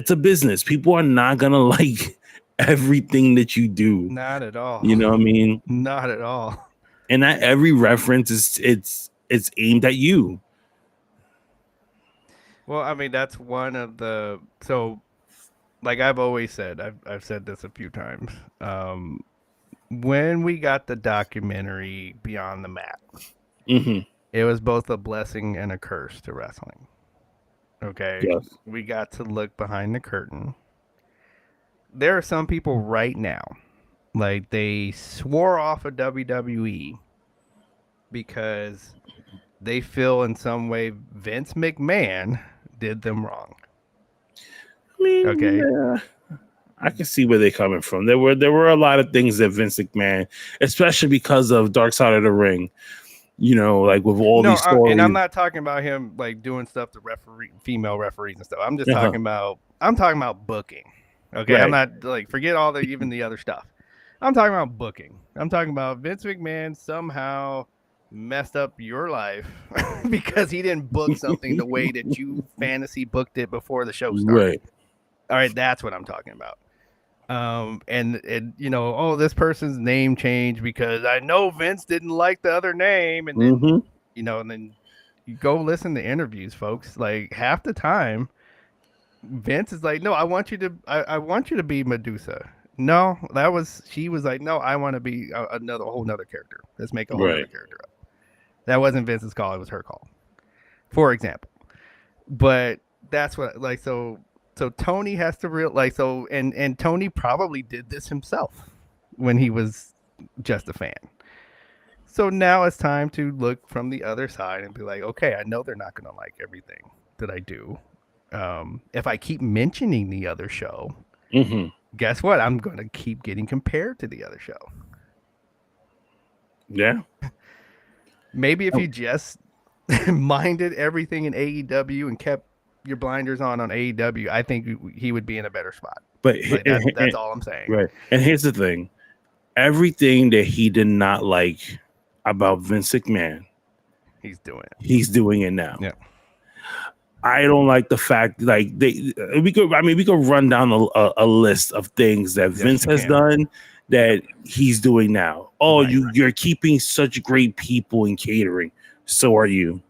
a business. People are not gonna like everything that you do. Not at all. You know what I mean? Not at all. And not every reference it's aimed at you. Well, I mean, that's one of the, so like I've always said, I've said this a few times. When we got the documentary Beyond the Mat, it was both a blessing and a curse to wrestling. Okay. Yes. We got to look behind the curtain. There are some people right now, like they swore off of WWE because they feel in some way Vince McMahon did them wrong. I mean, okay. Yeah, I can see where they're coming from. There were a lot of things that Vince McMahon, especially because of Dark Side of the Ring, you know, like with all these stories. And I'm not talking about him like doing stuff to female referees and stuff. I'm just talking about booking. Okay, right. I'm not like forget all even the other stuff. I'm talking about booking. I'm talking about Vince McMahon somehow messed up your life because he didn't book something the way that you fantasy booked it before the show started. Right. All right, that's what I'm talking about. And you know, oh, this person's name changed because I know Vince didn't like the other name, and then you know, and then you go listen to interviews, folks. Like half the time, Vince is like, no, I want you to be Medusa. No, she was like, no, I want to be a whole nother character. Let's make a whole other character up. That wasn't Vince's call; it was her call, for example. But that's what like so. So Tony has to and Tony probably did this himself when he was just a fan. So now it's time to look from the other side and be like, okay, I know they're not going to like everything that I do. If I keep mentioning the other show, guess what? I'm going to keep getting compared to the other show. Yeah. Maybe if you just minded everything in AEW and kept your blinders on AEW, I think he would be in a better spot. But like that's all I'm saying. Right. And here's the thing. Everything that he did not like about Vince McMahon, he's doing it now. Yeah. I don't like the fact like we could run down a list of things that Vince has done that he's doing now. Oh, you're keeping such great people in catering. So are you.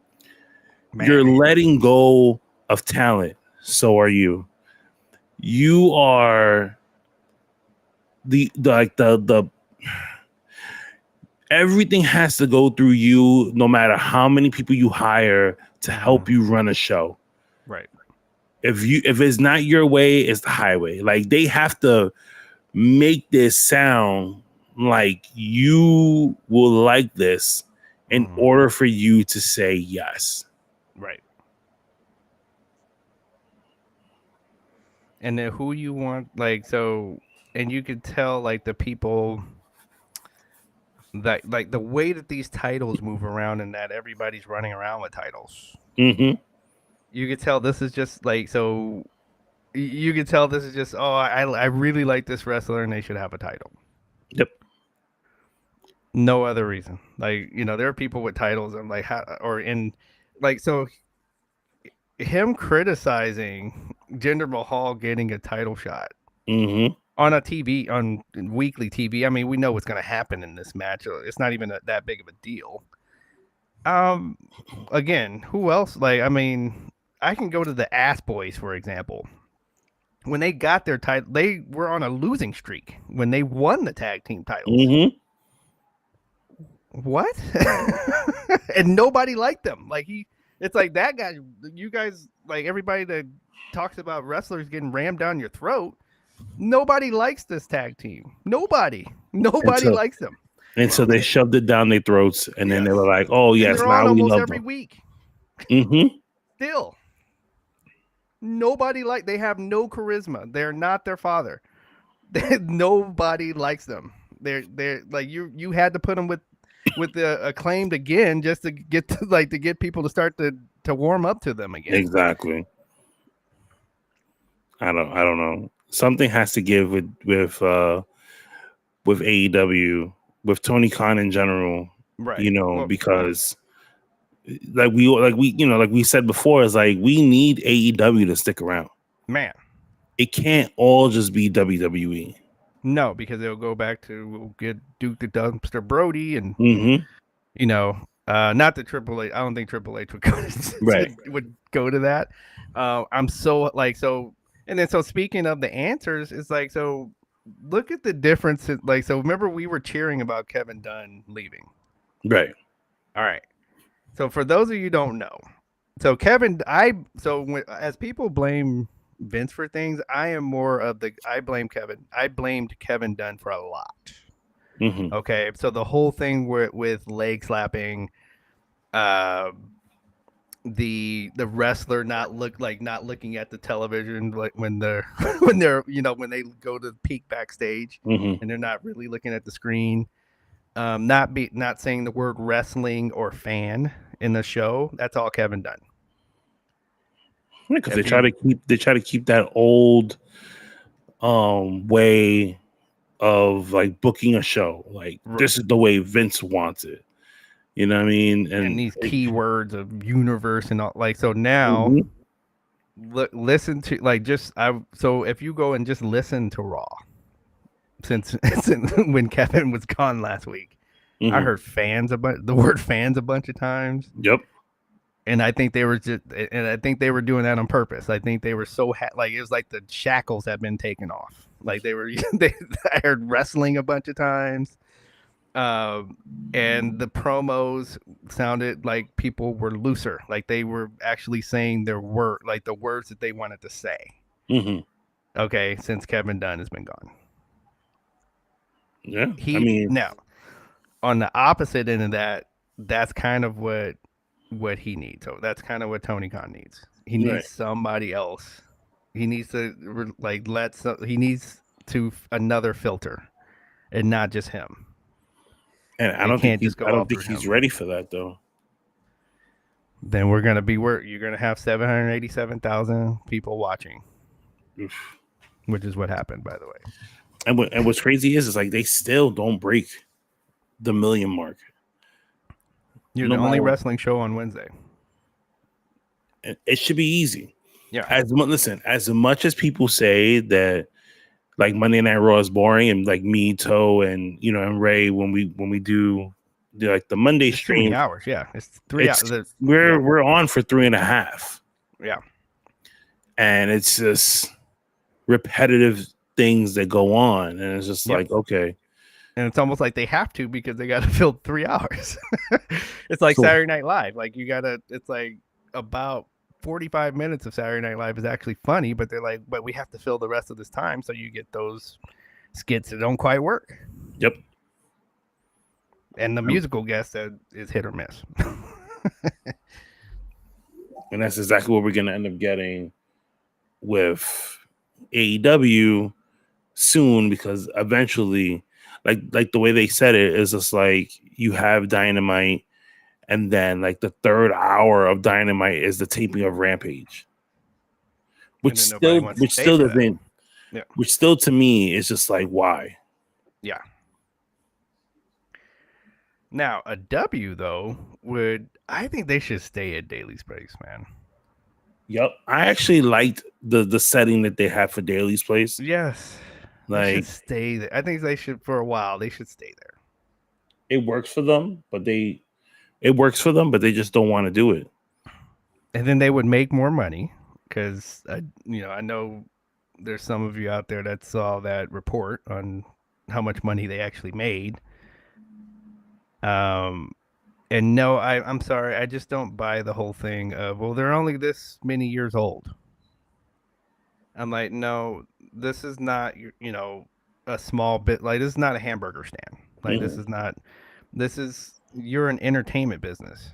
Man. You're letting go of talent. So are you. You are the everything has to go through you, no matter how many people you hire to help you run a show. Right. If it's not your way, it's the highway. Like they have to make this sound like you will like this in order for you to say yes. Right. And then who you want, like, so, and you could tell, like, the people that, like, the way that these titles move around and that everybody's running around with titles. You could tell this is just, like, so, you could tell this is just, oh, I really like this wrestler and they should have a title. Yep. No other reason. Like, you know, there are people with titles and, like, so, him criticizing Jinder Mahal getting a title shot on a TV, on weekly TV. I mean, we know what's going to happen in this match. It's not even that big of a deal. Again, who else? Like, I mean, I can go to the Ass Boys, for example. When they got their title, they were on a losing streak when they won the tag team titles. Mm-hmm. What? And nobody liked them. Like it's like that guy. You guys, like everybody that talks about wrestlers getting rammed down your throat. Nobody likes this tag team. Nobody likes them. And so they shoved it down their throats, and then they were like, "Oh yes, they're now on we almost love every them." week. Mm-hmm. Still, nobody they have no charisma. They're not their father. Nobody likes them. They're like you had to put them with the acclaimed again just to get to get people to start to warm up to them again. Exactly. I don't know. Something has to give with AEW, with Tony Khan in general, right? You know, because like we said before, is like we need AEW to stick around. Man, it can't all just be WWE. No, because they'll go back to we'll get Duke the Dumpster Brody and Mm-hmm. not the Triple H. I don't think Triple H would go would go to that. I'm so and then so speaking of the answers, it's like so look at the difference. Like so, remember we were cheering about Kevin Dunn leaving, right? All right. So for those of you who don't know, so as people blame Vince for things, I am more of I blamed Kevin Dunn for a lot. Mm-hmm. Okay, so the whole thing with leg slapping, the wrestler not looking at the television like when they're when they go to peek backstage Mm-hmm. and they're not really looking at the screen. Not saying the word wrestling or fan in the show. That's all Kevin Dunn. Because they try to keep that old way of like booking a show. Like this is the way Vince wants it. You know what I mean? And these keywords of universe and all like so now listen to so if you go and just listen to Raw since when Kevin was gone last week, I heard the word fans a bunch of times. Yep. And I think they were doing that on purpose. I think they were so like it was like the shackles had been taken off. Like I heard wrestling a bunch of times. And the promos sounded like people were looser, like they were actually saying their word, like the words that they wanted to say. Mm-hmm. Okay, since Kevin Dunn has been gone. Yeah, now on the opposite end of that, that's kind of what he needs. So that's kind of what Tony Khan needs. He needs somebody else. He needs to he needs to another filter, and not just him. And I don't think he's ready for that though. Then you're gonna have 787,000 people watching. Oof. Which is what happened, by the way. And what's crazy is like they still don't break the 1 million mark. You're the only wrestling show on Wednesday. It should be easy. Yeah. As much as people say that like Monday Night Raw is boring, and like me, Toe, and and Ray when we do like the Monday stream, 3 hours. Yeah, it's 3 hours. We're on for 3.5. Yeah, and it's just repetitive things that go on, and it's just like okay. And it's almost like they have to because they got to fill 3 hours. It's like Saturday Night Live. Like it's like about 45 minutes of Saturday Night Live is actually funny, but they're like, but we have to fill the rest of this time. So you get those skits that don't quite work. Yep. And the musical guest that is hit or miss. And that's exactly what we're going to end up getting with AEW soon, because eventually, like the way they said it is just like you have Dynamite, and then like the third hour of Dynamite is the taping of Rampage, which still to me is just like why? Yeah. Now a W though I think they should stay at Daily's Place, man. Yep, I actually liked the setting that they have for Daily's Place. Yes. They should stay there. I think they should for a while. They should stay there. It works for them, but they it works for them, but they just don't want to do it. And then they would make more money because I know there's some of you out there that saw that report on how much money they actually made. And no, I'm sorry, I just don't buy the whole thing of, well, they're only this many years old. I'm like, no, this is not, a small bit, like, this is not a hamburger stand. Like, this is, you're an entertainment business.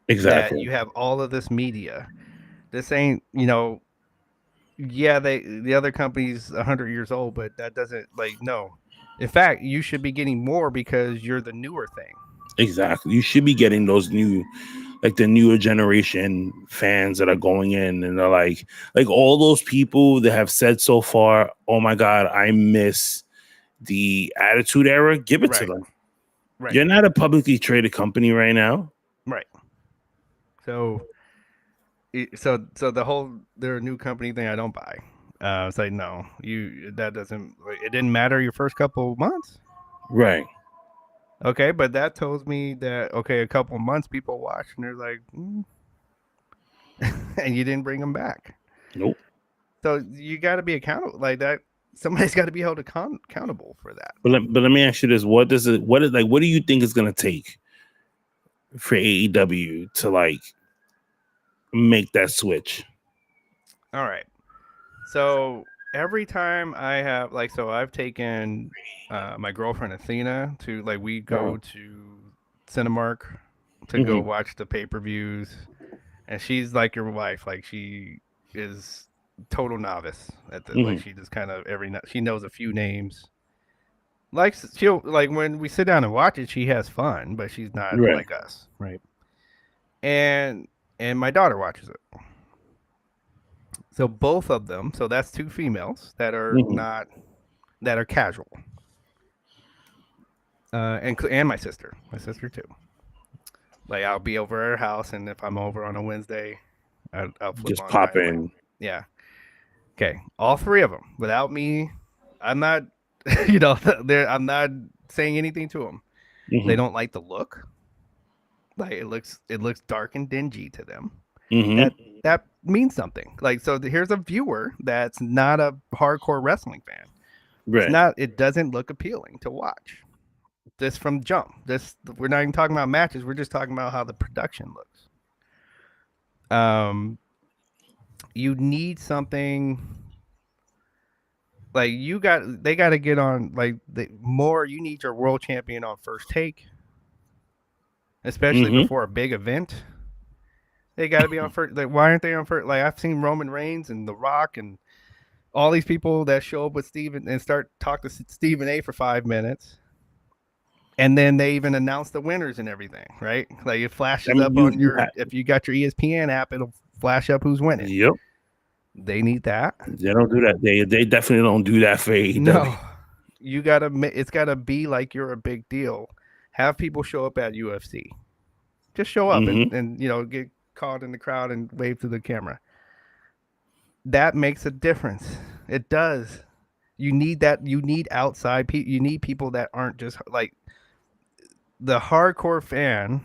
Exactly. That you have all of this media. This ain't, the other company's 100 years old, but that doesn't, no. In fact, you should be getting more because you're the newer thing. Exactly. You should be getting those the newer generation fans that are going in and they're like all those people that have said so far, oh my God, I miss the Attitude Era. Give it to them. Right. You're not a publicly traded company right now. Right. So the whole they're a new company thing I don't buy. It's like, no, that doesn't. It didn't matter your first couple of months. Right. Okay, but that tells me that a couple of months people watch and they're like, and you didn't bring them back. Nope. So you got to be accountable like that. Somebody's got to be held accountable for that. But let me ask you this: what do you think is going to take for AEW to make that switch? All right. So every time I have I've taken my girlfriend Athena to we go to Cinemark to go watch the pay-per-views, and she's like your wife, she is total novice at the she just kind of she knows a few names. She'll when we sit down and watch it, she has fun, but she's not like us, right? And my daughter watches it. So both of them, so that's two females that are that are casual. And my sister too. I'll be over at her house, and if I'm over on a Wednesday, I'll flip just on pop in. Yeah. Okay. All three of them. Without me, I'm not, I'm not saying anything to them. They don't like the look. It looks dark and dingy to them. That means something. So here's a viewer that's not a hardcore wrestling fan. Right. It doesn't look appealing to watch. This from jump. We're not even talking about matches. We're just talking about how the production looks. You need something they got to get on you need your world champion on First Take, especially before a big event. They got to be on first. Why aren't they on first? I've seen Roman Reigns and The Rock and all these people that show up with Steven and start talking to Stephen A for 5 minutes. And then they even announce the winners and everything, right? It flashes up on if you got your ESPN app, it'll flash up who's winning. Yep. They need that. They don't do that. They definitely don't do that for AEW. No. It's gotta be like you're a big deal. Have people show up at UFC. Just show up and get caught in the crowd and wave to the camera. That makes a difference. It does. You need that. You need outside people. You need people that aren't just the hardcore fan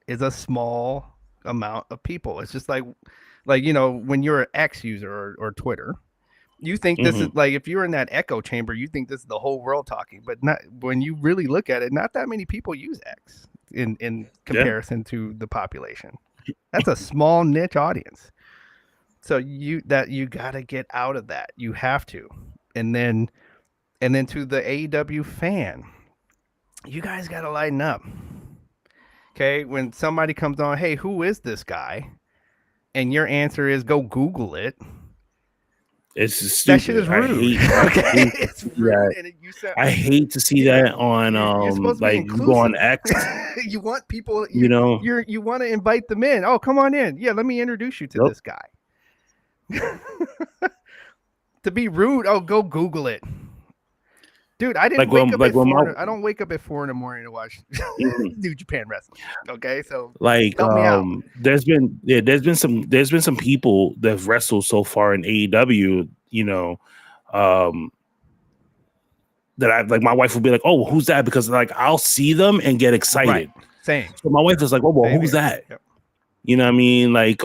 is a small amount of people. It's just when you're an X user or Twitter, you think this is if you're in that echo chamber, you think this is the whole world talking, but not when you really look at it. Not that many people use X in comparison to the population. That's a small niche audience. So you got to get out of that. You have to, and then to the AEW fan, you guys got to lighten up. Okay, when somebody comes on, hey, who is this guy? And your answer is go Google it. It's stupid. That shit is rude. It's rude. Yeah. I hate to see that on you go on X. You want people, you want to invite them in. Oh, come on in. Yeah, let me introduce you to this guy. To be rude, go Google it. Dude, I didn't wake up at 4. I don't wake up at 4 in the morning to watch New Japan Wrestling. Okay, so help me out. There's been some people that have wrestled so far in AEW, that I my wife will be like, oh, who's that? Because I'll see them and get excited. Same. So my wife was like, "Oh, well, who's that?" Yep. You know what I mean? Like,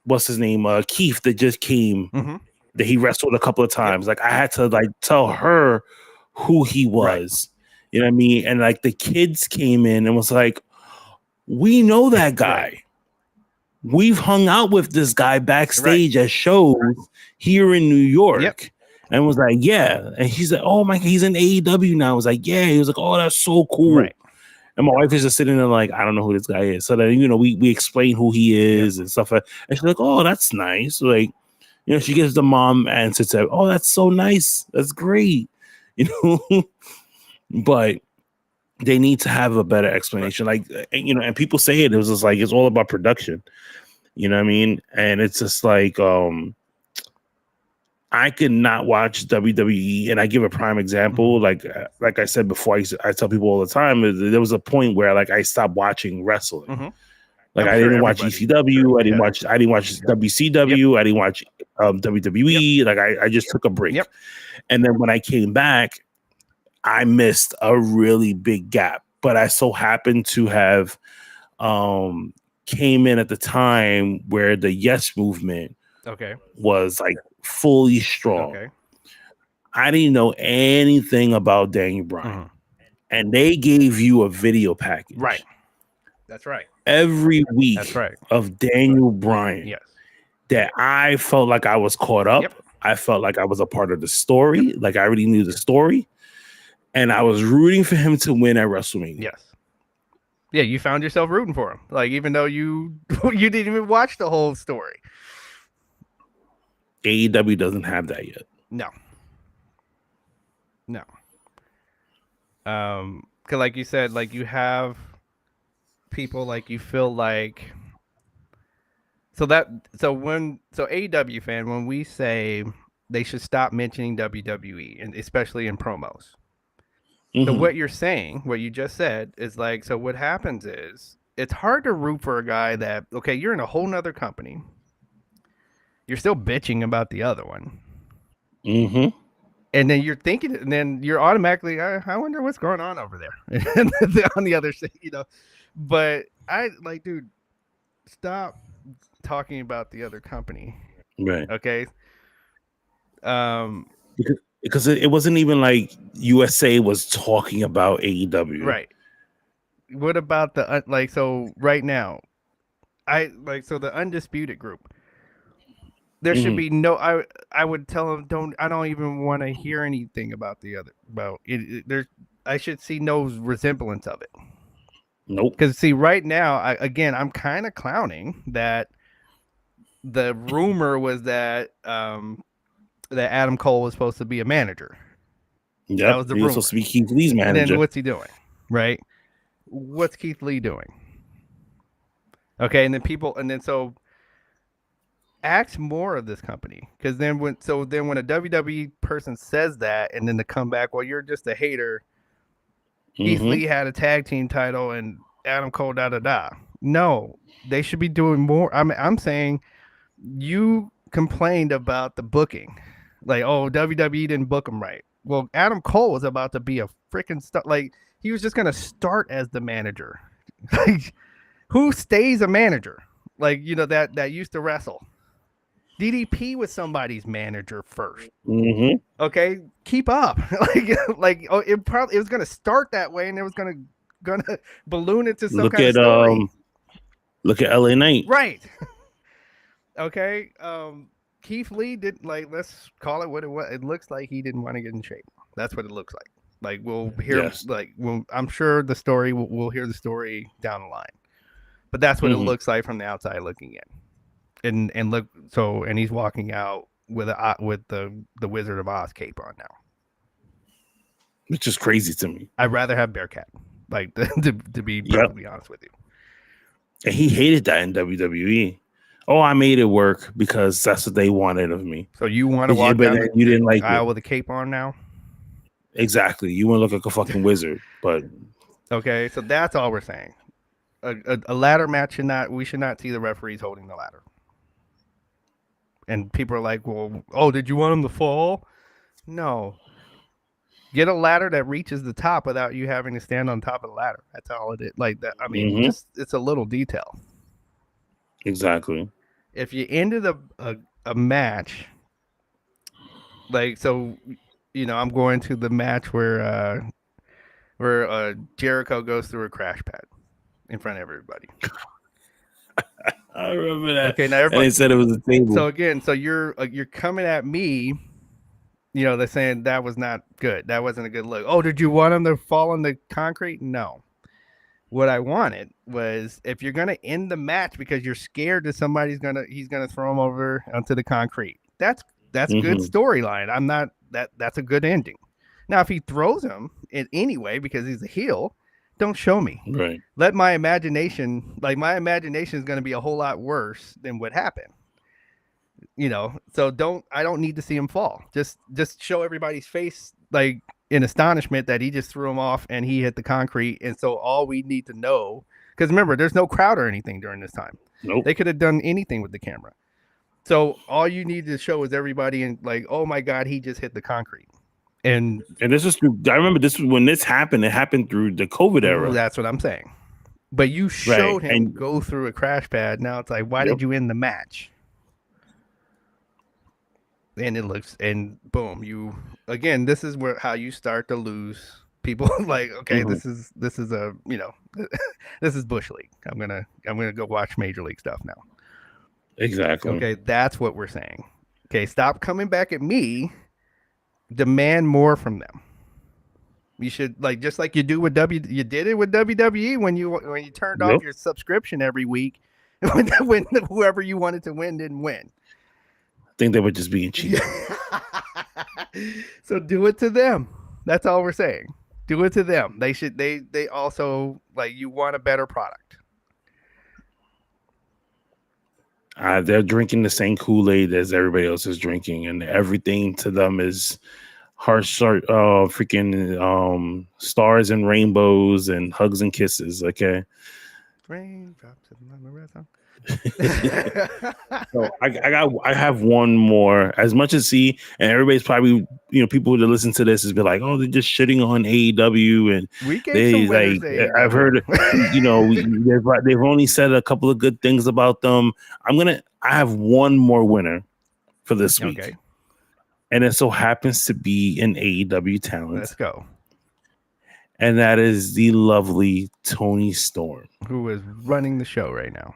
what's his name? Keith that just came. That he wrestled a couple of times. Like, I had to like tell her who he was. Right. You know what I mean? And like the kids came in and was like, "We know that guy. Right. We've hung out with this guy backstage at shows here in New York." Yep. And was like, "Yeah." And he's like, "Oh my God, he's in AEW now." I was like, "Yeah." He was like, "Oh, that's so cool." Right. And my wife is just sitting there like, "I don't know who this guy is." So then, you know, we explain who he is and stuff. And she's like, "Oh, that's nice." Like, you know, she gives the mom answer to, "Oh, that's so nice. That's great." You know, but they need to have a better explanation. Like, you know, and people say it was just like, it's all about production. You know what I mean? And it's just like, I could not watch WWE, and I give a prime example. Like I said before, I tell people all the time, there was a point where like I stopped watching wrestling. Like I didn't watch ECW, I didn't watch WCW, I didn't watch WWE. Like I just took a break. And then when I came back, I missed a really big gap. But I so happened to have came in at the time where the Yes movement was like fully strong. I didn't know anything about Daniel Bryan. And they gave you a video package. Right. That's right. Every week of Daniel Bryan that I felt like I was caught up. I felt like I was a part of the story. Like I already knew the story. And I was rooting for him to win at WrestleMania. Yes. Yeah, you found yourself rooting for him. Like, even though you didn't even watch the whole story. AEW doesn't have that yet. No. Cause like you said, like you have people like you feel like so AEW fan, when we say they should stop mentioning WWE, and especially in promos. So what you're saying, what you just said, is like, so what happens is it's hard to root for a guy that, okay, you're in a whole nother company. You're still bitching about the other one. And then you're thinking, and then you're automatically, I wonder what's going on over there on the other side, you know. But I like, dude, stop talking about the other company. Right. Okay. Because it wasn't even like USA was talking about AEW. Right. What about the so right now, the Undisputed Group. There should be no. I would tell them I don't even want to hear anything about the other about it. I should see no resemblance of it. Nope. Because see, right now, I'm kind of clowning that. The rumor was that that Adam Cole was supposed to be a manager. Yeah, that was the rumor. He was supposed to be Keith Lee's manager. And then what's he doing? Right? What's Keith Lee doing? Okay, and then so act more of this company, because then when a WWE person says that, and then to come back, well, you're just a hater. Keith Lee had a tag team title, and Adam Cole No, they should be doing more. I'm saying you complained about the booking, like, oh, WWE didn't book him right. Well, Adam Cole was about to be a freaking star. Like, he was just gonna start as the manager. Like, who stays a manager? Like, you know, that used to wrestle. DDP was somebody's manager first. Okay, keep up. It was gonna start that way, and it was gonna balloon into some kind of story. Look at LA Knight. Right. Okay. Keith Lee did, like, let's call it what it was. It looks like he didn't want to get in shape. That's what it looks like. Like, we'll hear, I'm sure the story, we'll hear the story down the line. But that's what it looks like from the outside looking in. And he's walking out with the Wizard of Oz cape on now. Which is crazy to me. I'd rather have Bearcat, like, to be perfectly honest with you. And he hated that in WWE. Oh, I made it work because that's what they wanted of me. So you want to walk down you didn't like aisle with a cape on now? Exactly. You want to look like a fucking wizard, but okay. So that's all we're saying. A ladder match we should not see the referees holding the ladder. And people are like, well, oh, did you want him to fall? No. Get a ladder that reaches the top without you having to stand on top of the ladder. That's all it is. Like that. I mean, just it's a little detail. Exactly. If you ended a match, like so, I'm going to the match where Jericho goes through a crash pad in front of everybody. I remember that. Okay, now everybody, and they said it was a table. So again, you're coming at me. They're saying that was not good. That wasn't a good look. Oh, did you want him to fall on the concrete? No. What I wanted was if you're gonna end the match because you're scared that he's gonna throw him over onto the concrete. That's good storyline. I'm not that's a good ending. Now if he throws him in any way because he's a heel, don't show me. Right. Let my imagination is gonna be a whole lot worse than what happened. So I don't need to see him fall. Just show everybody's face like in astonishment that he just threw him off and he hit the concrete. And so all we need to know, because remember, there's no crowd or anything during this time. Nope. They could have done anything with the camera. So all you need to show is everybody and like, oh my God, he just hit the concrete. And this is I remember this was when this happened. It happened through the COVID era. That's what I'm saying. But you showed him go through a crash pad. Now it's like, why did you end the match? And it looks, and boom, this is how you start to lose people. Like, okay, this is a, this is Bush League. I'm gonna go watch Major League stuff now. Exactly. Okay, that's what we're saying. Okay, stop coming back at me. Demand more from them. You should just like you do with you did it with WWE when you turned off your subscription every week when whoever you wanted to win didn't win. I think they were just being cheap. So do it to them. That's all we're saying. Do it to them. They should. They also you want a better product. They're drinking the same Kool-Aid as everybody else is drinking, and everything to them is harsh, freaking stars and rainbows and hugs and kisses. Okay. Raindrops in my red song. So I have one more. As much as and everybody's probably people that listen to this is be like, oh, they're just shitting on AEW, and I've heard they've only said a couple of good things about them. I have one more winner for this week. Okay. And it so happens to be an AEW talent. Let's go. And that is the lovely Toni Storm, who is running the show right now.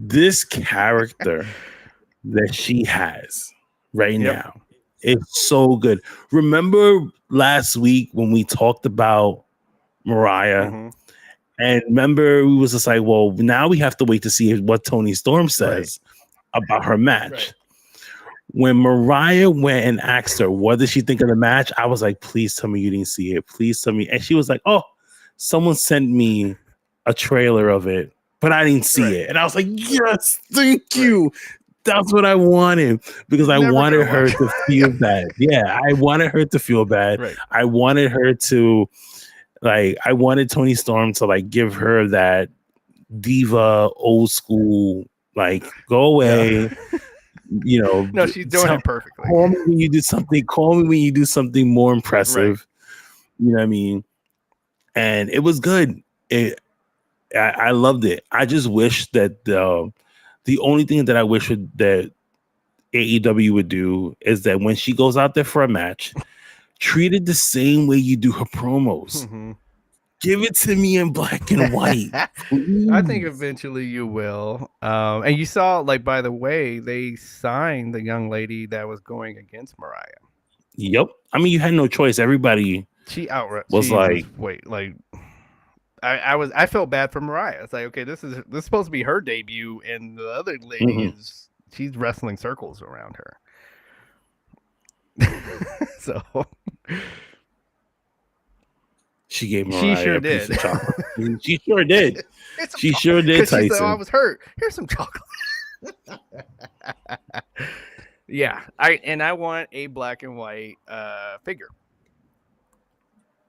This character that she has right now is so good. Remember last week when we talked about Mariah? Mm-hmm. And remember, we was just like, well, now we have to wait to see what Toni Storm says about her match. Right. When Mariah went and asked her, what did she think of the match? I was like, please tell me you didn't see it. Please tell me. And she was like, oh, someone sent me a trailer of it, but I didn't see it. And I was like, yes, thank you. That's what I wanted, because I wanted her to feel bad. Yeah, I wanted her to feel bad. Right. I wanted her to, I wanted Toni Storm to, give her that diva, old school, go away. Yeah. No, she's doing it perfectly. Call me when you do something. Call me when you do something more impressive. Right. You know what I mean? And it was good. I loved it. I just wish that the only thing that I wish that AEW would do is that when she goes out there for a match, treat it the same way you do her promos. Mm-hmm. Give it to me in black and white. I think eventually you will. And you saw, by the way, they signed the young lady that was going against Mariah. Yep. I mean, you had no choice. Everybody was I felt bad for Mariah. It's like, okay, this is supposed to be her debut, and the other lady she's wrestling circles around her. So she gave Mariah a piece of chocolate. She sure did. She sure did. Tyson. She said, I was hurt. Here's some chocolate. Yeah, I want a black and white figure.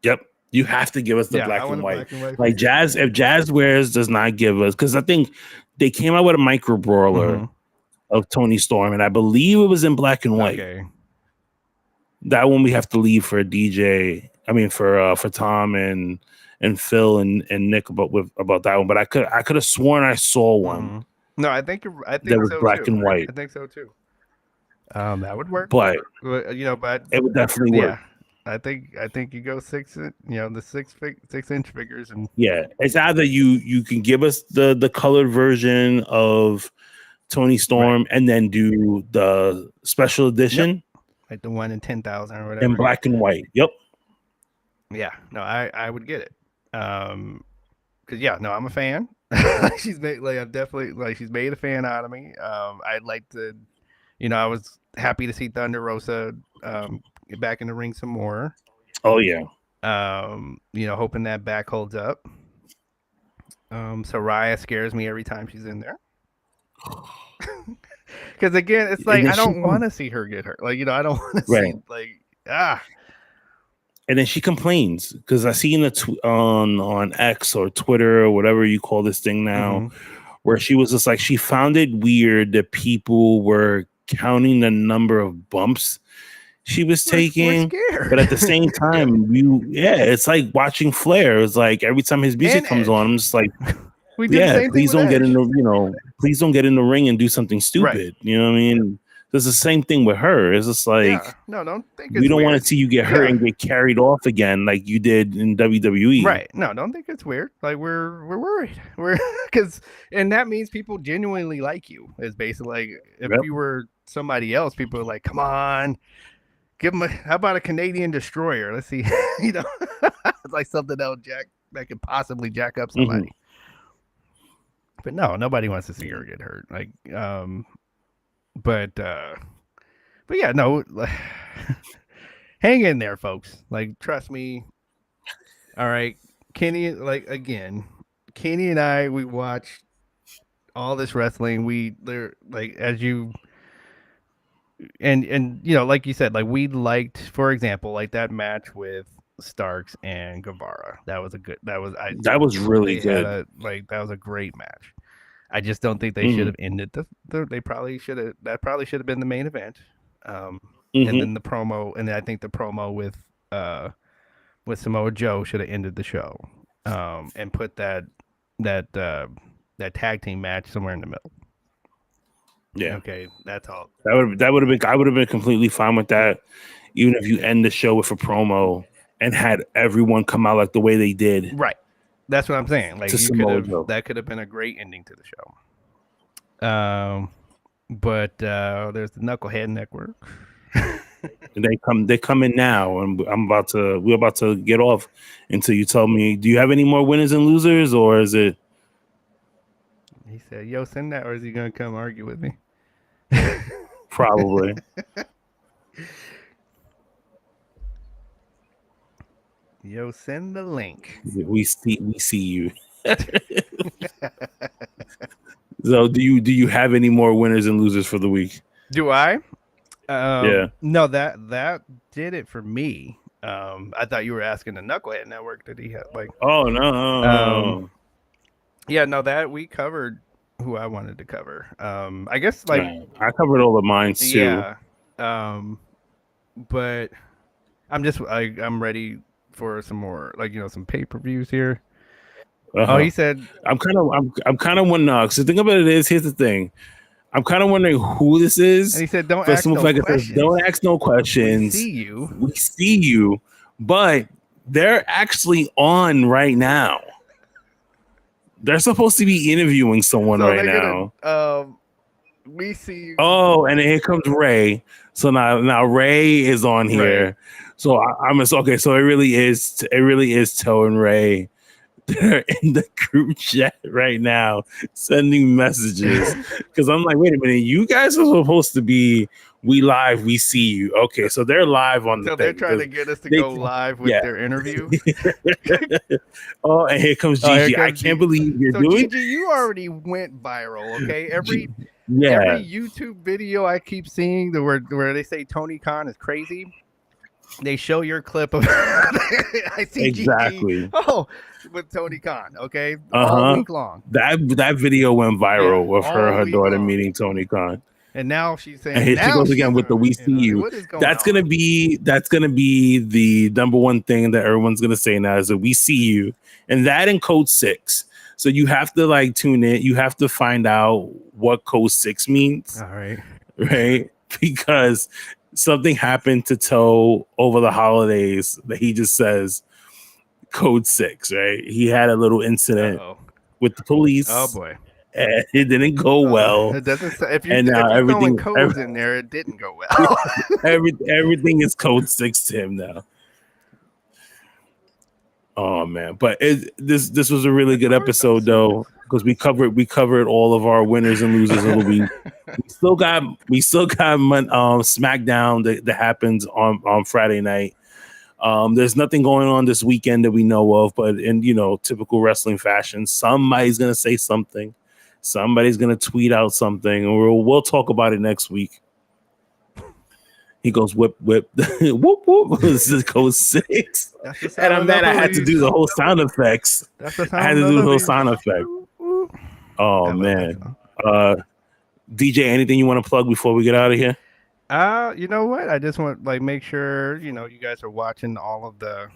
Yep. You have to give us the black and white. Jazz, if Jazz Wears does not give us, because I think they came out with a micro brawler of Toni Storm, and I believe it was in black and white. Okay. that one we have to leave for DJ. I mean for Tom and Phil and Nick about that one. But I could have sworn I saw one. No, I think that was so black too. and white. I think so too. That would work. But but it would definitely work. I think you go 6, the 6-inch figures, and it's either you can give us the colored version of Tony Storm and then do the special edition, like the 1 in 10,000 or whatever, in black and white. Yep. Yeah, no, I would get it. Because I'm a fan. She's made she's made a fan out of me. I'd like to, I was happy to see Thunder Rosa get back in the ring some more. Oh yeah. Hoping that back holds up. Soraya scares me every time she's in there. Because again, it's like I don't want to see her get hurt. Like, I don't want to see And then she complains because I see on X or Twitter or whatever you call this thing now, where she was just like, she found it weird that people were counting the number of bumps she was taking, but at the same time, it's like watching Flair. It's like every time his music comes on, I'm just like, please don't get in the please don't get in the ring and do something stupid. Right. You know what I mean? It's the same thing with her. It's just like, don't think we don't want to see you get hurt and get carried off again like you did in WWE. Right? No, don't think it's weird. Like we're worried. And that means people genuinely like you. It's basically like if you were somebody else, people are like, come on, give them how about a Canadian destroyer? Let's see. It's like something that could possibly jack up somebody. But no, nobody wants to see her get hurt. Like, but yeah, no, hang in there, folks. Like, trust me. All right, Kenny. Kenny and I, we watch all this wrestling. They're like, as you and like you said, like we liked, for example, like that match with Starks and Guevara. That was really good. That was a great match. I just don't think they should have ended they probably should have. That probably should have been the main event. And then the promo, and I think the promo with Samoa Joe should have ended the show. And put that tag team match somewhere in the middle. Yeah. Okay, that's all. That would have been. I would have been completely fine with that, even if you end the show with a promo and had everyone come out like the way they did. Right. That's what I'm saying. Like that could have been a great ending to the show. But there's the Knucklehead Network. They come in now, and we're about to get off until you tell me, do you have any more winners and losers, or is it? He said, "Yo, send that," or is he gonna come argue with me? Probably. Yo, send the link. We see you. So do you have any more winners and losers for the week? Do I? Yeah. No, that did it for me. I thought you were asking the Knucklehead Network that he had. Like, oh no. Yeah, no, that we covered who I wanted to cover. I guess like I covered all of mine too. Yeah. But I'm ready for some more, like, some pay-per-views here. Oh, he said I'm kind of wondering. So the thing about it is, here's the thing. I'm kind of wondering who this is. And he said, "Don't ask no questions. Don't ask no questions. We see you, but they're actually on right now. They're supposed to be interviewing someone right now. We see you. Oh, and here comes Ray. So now Ray is on here. Right. So okay. So it really is Toe and Ray. They're in the group chat right now sending messages because I'm like, wait a minute, you guys are supposed to be we live, we see you. Okay, so they're live on the thing. They're trying to get us to go live with their interview. Oh, and here comes Gigi. I can't believe you're doing Gigi, you already went viral. Okay, every YouTube video I keep seeing where they say Tony Khan is crazy. They show your clip of I see exactly. Gigi. Oh, with Tony Khan, all week long. That video went viral with her daughter meeting Tony Khan. And now she's saying, and here she goes again with the "we see you." What is going that's on? gonna be the number one thing that everyone's gonna say now is that "we see you," and that in code 6. So you have to like tune in. You have to find out what code 6 means. All right. Right, because something happened to Toe over the holidays that he just says code 6. Right, he had a little incident with the police. Oh boy. And it didn't go well. It doesn't. If you're throwing codes in there, it didn't go well. Everything is code 6 to him now. Oh man, but this was a really good episode though, because we covered all of our winners and losers of the week. we still got SmackDown that happens on Friday night. There's nothing going on this weekend that we know of, but in typical wrestling fashion, somebody's gonna say something. Somebody's gonna tweet out something, and we'll talk about it next week. He goes whip whip whoop whoop. This is code 6, and I'm mad I had to do the whole sound effects. I had to do the whole sound effect. Oh man, DJ, anything you want to plug before we get out of here? You know what? I just want make sure you guys are watching all of the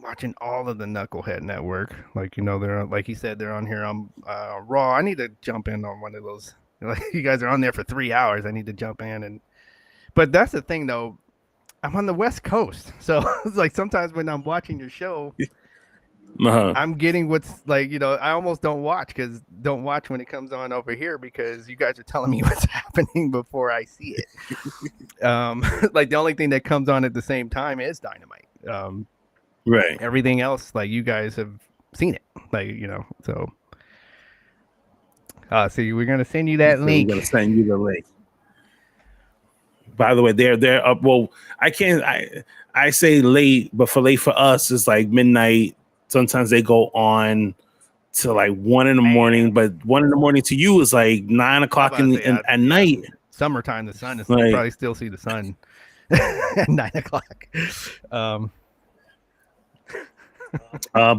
Knucklehead Network. They're like he said, they're on here on Raw. I need to jump in on one of those. You guys are on there for 3 hours. I need to jump in but that's the thing though. I'm on the West Coast, so it's like sometimes when I'm watching your show, I'm getting what's I almost don't watch when it comes on over here because you guys are telling me what's happening before I see it. The only thing that comes on at the same time is Dynamite. Right. Everything else, you guys have seen it, so. See, we're gonna send you that link. We're gonna send you the link. By the way, they're up. Well, I say late, but late for us is like midnight. Sometimes they go on to 1 in the morning, but 1 in the morning to you is like 9 o'clock at night. Summertime, the sun is you probably still see the sun at 9 o'clock. But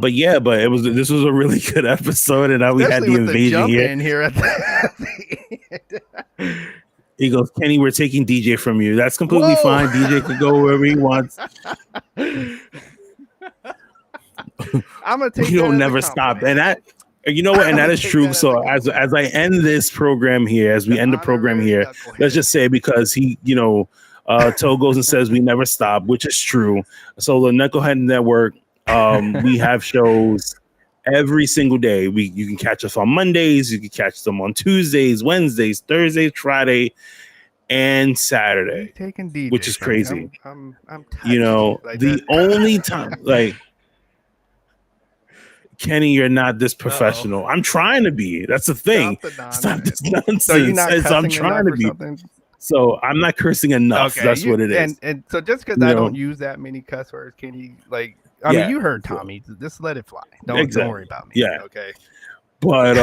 this was a really good episode, and now we had the invasion here. At the He goes, Kenny, we're taking DJ from you. That's completely fine. DJ can go wherever he wants. I'm gonna take. You don't never stop, and that what, and that is true. So as I end this program here, as we end the program here, let's just say because he, Toe goes and says we never stop, which is true. So the Knucklehead Network. We have shows every single day. You can catch us on Mondays, you can catch them on Tuesdays, Wednesdays, Thursdays, Friday, and Saturday. Taking DJ, which is crazy. I'm the only time Kenny, you're not this professional. I'm trying to be. That's the thing. Stop this nonsense. So you're not I'm trying to be. Something? So I'm not cursing enough. Okay, that's what it is. And so just because I don't use that many cuss words, can you I mean, you heard Tommy. Just let it fly. Don't worry about me. Yeah. Okay. But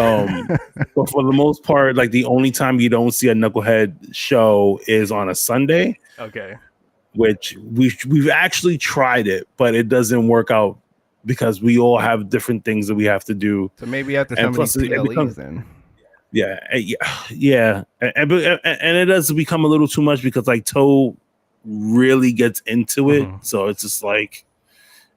but for the most part, the only time you don't see a Knucklehead show is on a Sunday. Okay. Which we've actually tried it, but it doesn't work out because we all have different things that we have to do. So maybe after some of these PLEs then. Yeah. And it does become a little too much because Toe really gets into it. So it's just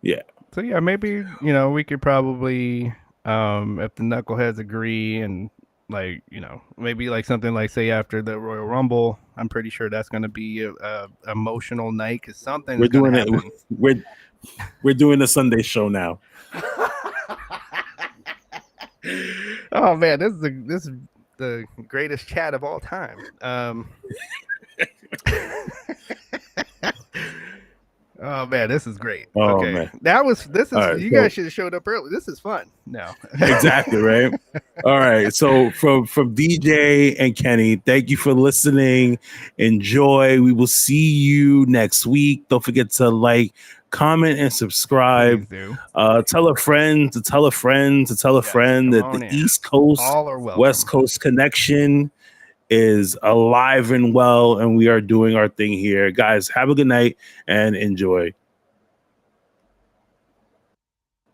yeah. So yeah, maybe we could probably if the Knuckleheads agree and maybe something say after the Royal Rumble. I'm pretty sure that's going to be a emotional night because something we're doing it. We're doing a Sunday show now. Oh man, this is the greatest chat of all time. Oh man, this is great. Oh, okay, man. This is right, you guys should have showed up early. This is fun. No, exactly right. All right, so from DJ and Kenny, thank you for listening. Enjoy. We will see you next week. Don't forget to comment and subscribe. Tell a friend to tell a friend to tell a friend that the East Coast West Coast connection is alive and well, and we are doing our thing here. Guys, have a good night and enjoy.